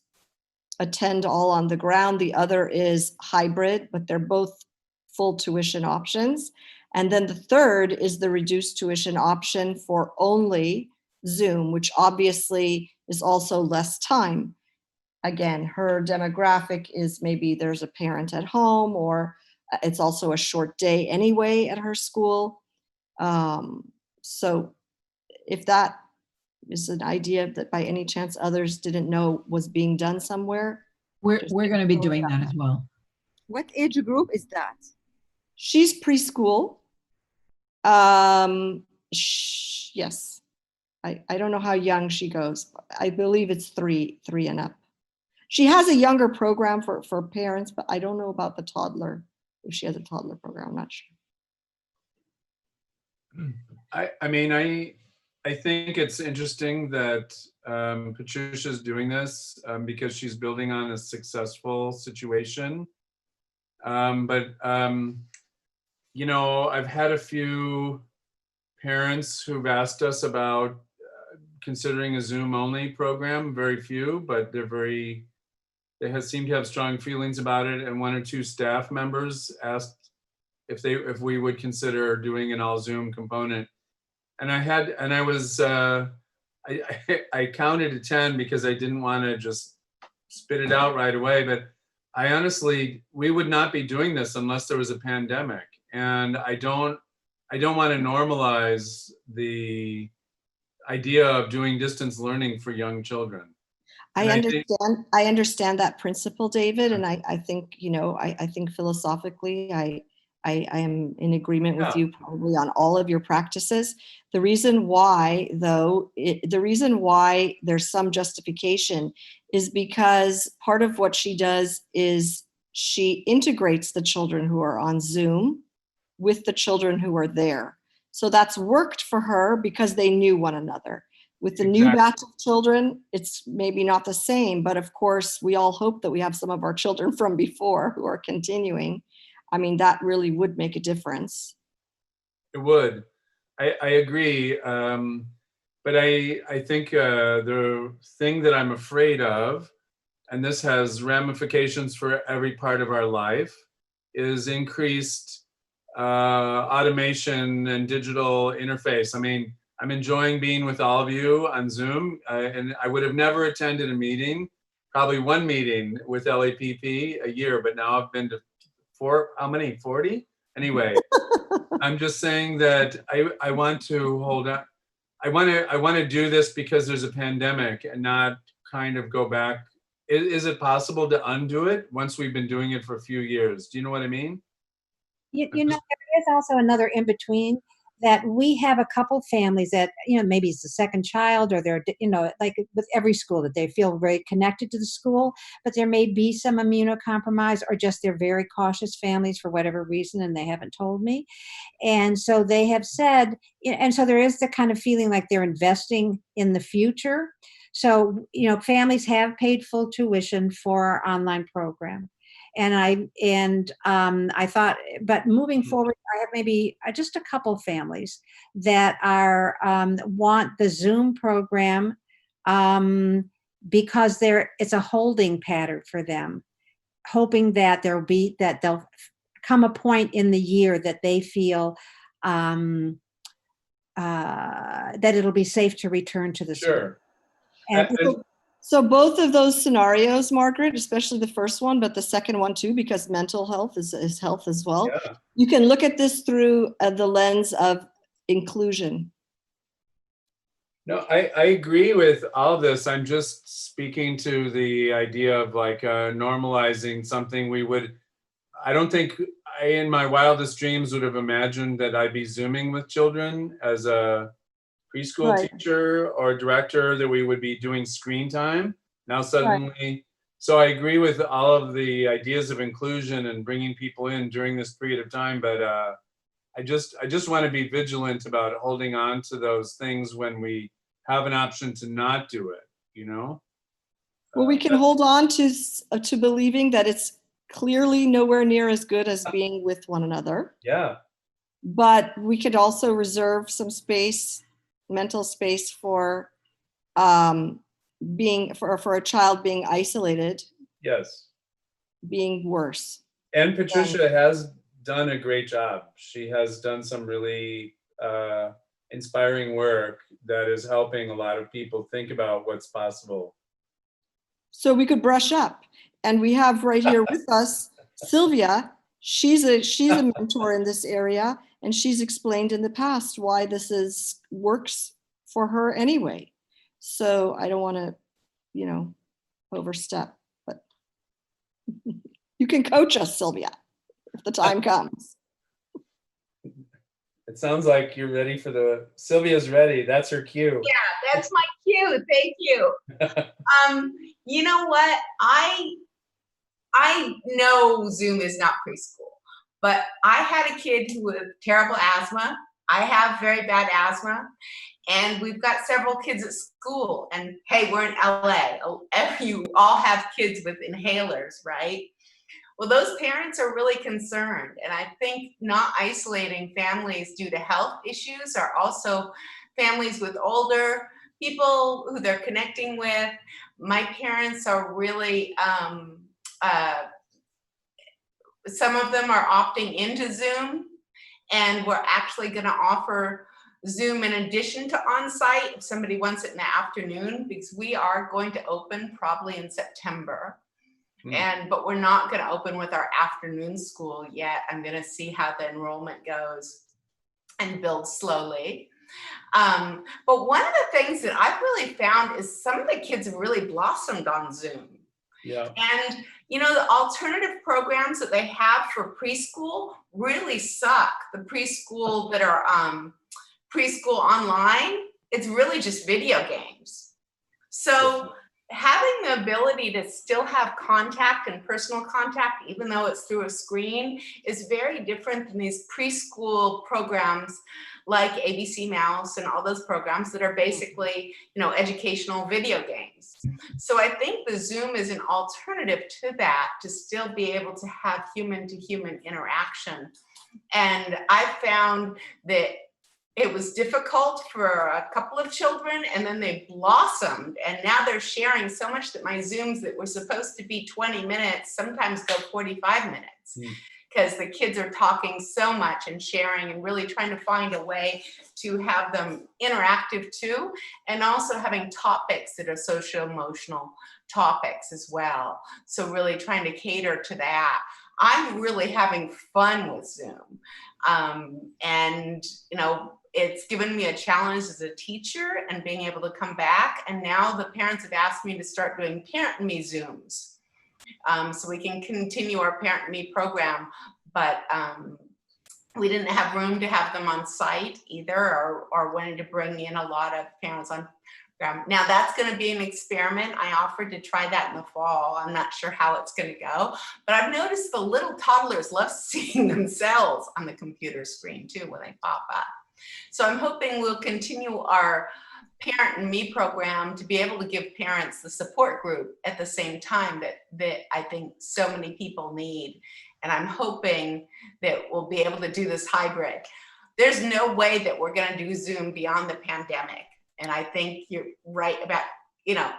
attend all on the ground. The other is hybrid, but they're both full tuition options. And then the third is the reduced tuition option for only Zoom, which obviously is also less time. Again, her demographic is maybe there's a parent at home, or it's also a short day anyway at her school. So if that is an idea that by any chance others didn't know was being done somewhere. We're going to be doing that as well. What age group is that? She's preschool. Yes. I don't know how young she goes. But I believe it's 3 and up. She has a younger program for parents, but I don't know about the toddler. If she has a toddler program, I'm not sure. I mean, I think it's interesting that Patricia's doing this because she's building on a successful situation. But I've had a few parents who've asked us about considering a Zoom only program. Very few, but they seem to have strong feelings about it. And one or two staff members asked if we would consider doing an all Zoom component. And I counted to 10 because I didn't want to just spit it out right away. But we would not be doing this unless there was a pandemic. And I don't want to normalize the idea of doing distance learning for young children. I understand that principle, David, and I think I think philosophically I am in agreement with you probably on all of your practices. The reason why, though, there's some justification is because part of what she does is she integrates the children who are on Zoom with the children who are there. So that's worked for her because they knew one another. With the new batch of children, it's maybe not the same, but of course, we all hope that we have some of our children from before who are continuing. I mean, that really would make a difference. It would. I agree. But I think the thing that I'm afraid of, and this has ramifications for every part of our life, is increased automation and digital interface. I mean, I'm enjoying being with all of you on Zoom, and I would have never attended a meeting, probably one meeting with LAPP a year, but now I've been to 40? Anyway, I'm just saying that I want to hold on. I want to do this because there's a pandemic and not kind of go back. Is it possible to undo it once we've been doing it for a few years? Do you know what I mean? There is also another in between that we have a couple families that, maybe it's the second child or they're, like with every school that they feel very connected to the school, but there may be some immunocompromised or just they're very cautious families for whatever reason and they haven't told me. And so they have said, and so there is the kind of feeling like they're investing in the future. So, families have paid full tuition for our online program. And I thought, but moving forward, I have maybe just a couple families that are want the Zoom program because it's a holding pattern for them, hoping that there'll come a point in the year that they feel that it'll be safe to return to the school. Sure. So both of those scenarios, Margaret, especially the first one, but the second one too, because mental health is health as well. Yeah. You can look at this through the lens of inclusion. No, I agree with all of this. I'm just speaking to the idea of like normalizing something I don't think in my wildest dreams would have imagined that I'd be Zooming with children as a preschool teacher or director, that we would be doing screen time. Now suddenly, so I agree with all of the ideas of inclusion and bringing people in during this period of time, but I just want to be vigilant about holding on to those things when we have an option to not do it, Well, we can hold on to believing that it's clearly nowhere near as good as being with one another. Yeah. But we could also reserve some mental space for for a child being isolated. Yes. Being worse. And Patricia has done a great job. She has done some really inspiring work that is helping a lot of people think about what's possible. So we could brush up, and we have right here with us Sylvia. She's a mentor in this area, and she's explained in the past why this works for her anyway. So I don't want to, overstep, but you can coach us, Sylvia, if the time comes. It sounds like you're ready Sylvia's ready. That's her cue. Yeah, that's my cue. Thank you. You know what? I know Zoom is not preschool, but I had a kid who had terrible asthma. I have very bad asthma. And we've got several kids at school, and hey, we're in LA. You all have kids with inhalers, right? Well, those parents are really concerned. And I think not isolating families due to health issues are also families with older people who they're connecting with. My parents are really, some of them are opting into Zoom, and we're actually going to offer Zoom in addition to on-site if somebody wants it in the afternoon, because we are going to open probably in September. But we're not going to open with our afternoon school yet. I'm going to see how the enrollment goes and build slowly. But one of the things that I've really found is some of the kids have really blossomed on Zoom. Yeah. And you know, the alternative programs that they have for preschool really suck. The preschool that are preschool online, it's really just video games. So having the ability to still have contact and personal contact, even though it's through a screen, is very different than these preschool programs like ABC Mouse and all those programs that are basically, you know, educational video games. So I think the Zoom is an alternative to that, to still be able to have human-to-human interaction. And I found that it was difficult for a couple of children, and then they blossomed, and now they're sharing so much that my Zooms that were supposed to be 20 minutes sometimes go 45 minutes. Because the kids are talking so much and sharing and really trying to find a way to have them interactive too, and also having topics that are social-emotional topics as well. So really trying to cater to that. I'm really having fun with Zoom. And, you know, it's given me a challenge as a teacher and being able to come back. And now the parents have asked me to start doing Parent and Me Zooms. So we can continue our Parent and Me program, but we didn't have room to have them on site either, or wanted to bring in a lot of parents on program. Now that's going to be an experiment. I offered to try that in the fall. I'm not sure how it's going to go, but I've noticed the little toddlers love seeing themselves on the computer screen too when they pop up. So I'm hoping we'll continue our Parent and Me program to be able to give parents the support group at the same time that I think so many people need. And I'm hoping that we'll be able to do this hybrid. There's no way that we're going to do Zoom beyond the pandemic. And I think you're right about, you know,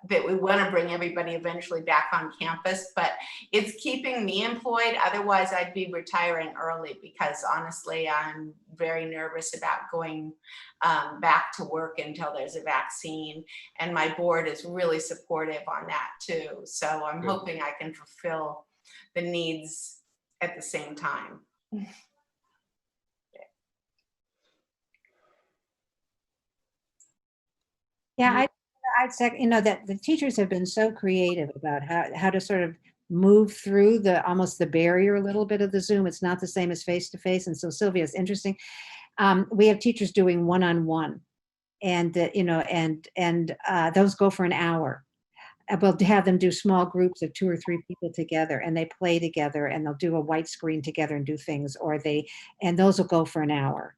that we want to bring everybody eventually back on campus, but it's keeping me employed. Otherwise, I'd be retiring early, because honestly, I'm very nervous about going back to work until there's a vaccine. And my board is really supportive on that too. So I'm hoping I can fulfill the needs at the same time. Yeah, I'd say, you know, that the teachers have been so creative about how to sort of move through almost the barrier a little bit of the Zoom. It's not the same as face-to-face. And so Sylvia, it's interesting. We have teachers doing one-on-one, and you know, and those go for an hour. We'll have them do small groups of 2 or 3 people together, and they play together, and they'll do a white screen together and do things, and those will go for an hour.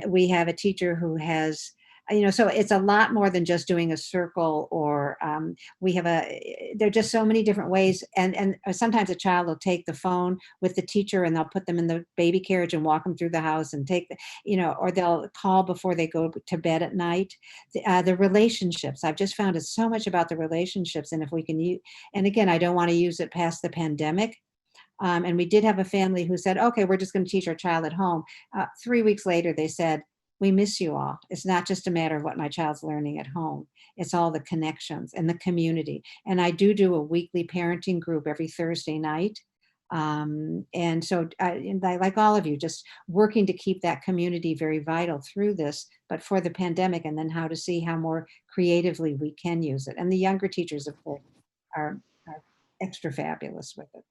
We have a teacher who has, you know, so it's a lot more than just doing a circle, or there are just so many different ways. And sometimes a child will take the phone with the teacher, and they'll put them in the baby carriage and walk them through the house and you know, or they'll call before they go to bed at night. The relationships, I've just found it's so much about the relationships. And if we can use, and again, I don't want to use it past the pandemic. And we did have a family who said, okay, we're just going to teach our child at home. 3 weeks later, they said, we miss you all. It's not just a matter of what my child's learning at home. It's all the connections and the community. And I do a weekly parenting group every Thursday night. And so I, like all of you, just working to keep that community very vital through this, but for the pandemic, and then how to see how more creatively we can use it. And the younger teachers, of course, are extra fabulous with it.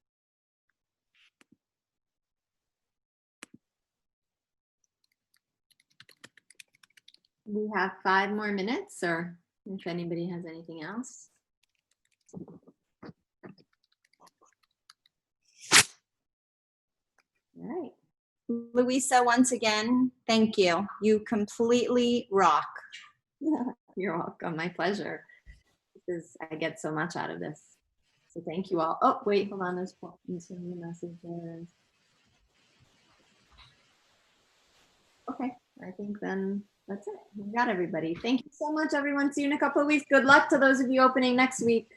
We have 5 more minutes, or if anybody has anything else. All right. Louisa, once again, thank you. You completely rock. You're welcome. My pleasure. I get so much out of this. So thank you all. Oh, wait, hold on. There's some new messages. Okay, I think then that's it. We got everybody. Thank you so much, everyone. See you in a couple of weeks. Good luck to those of you opening next week.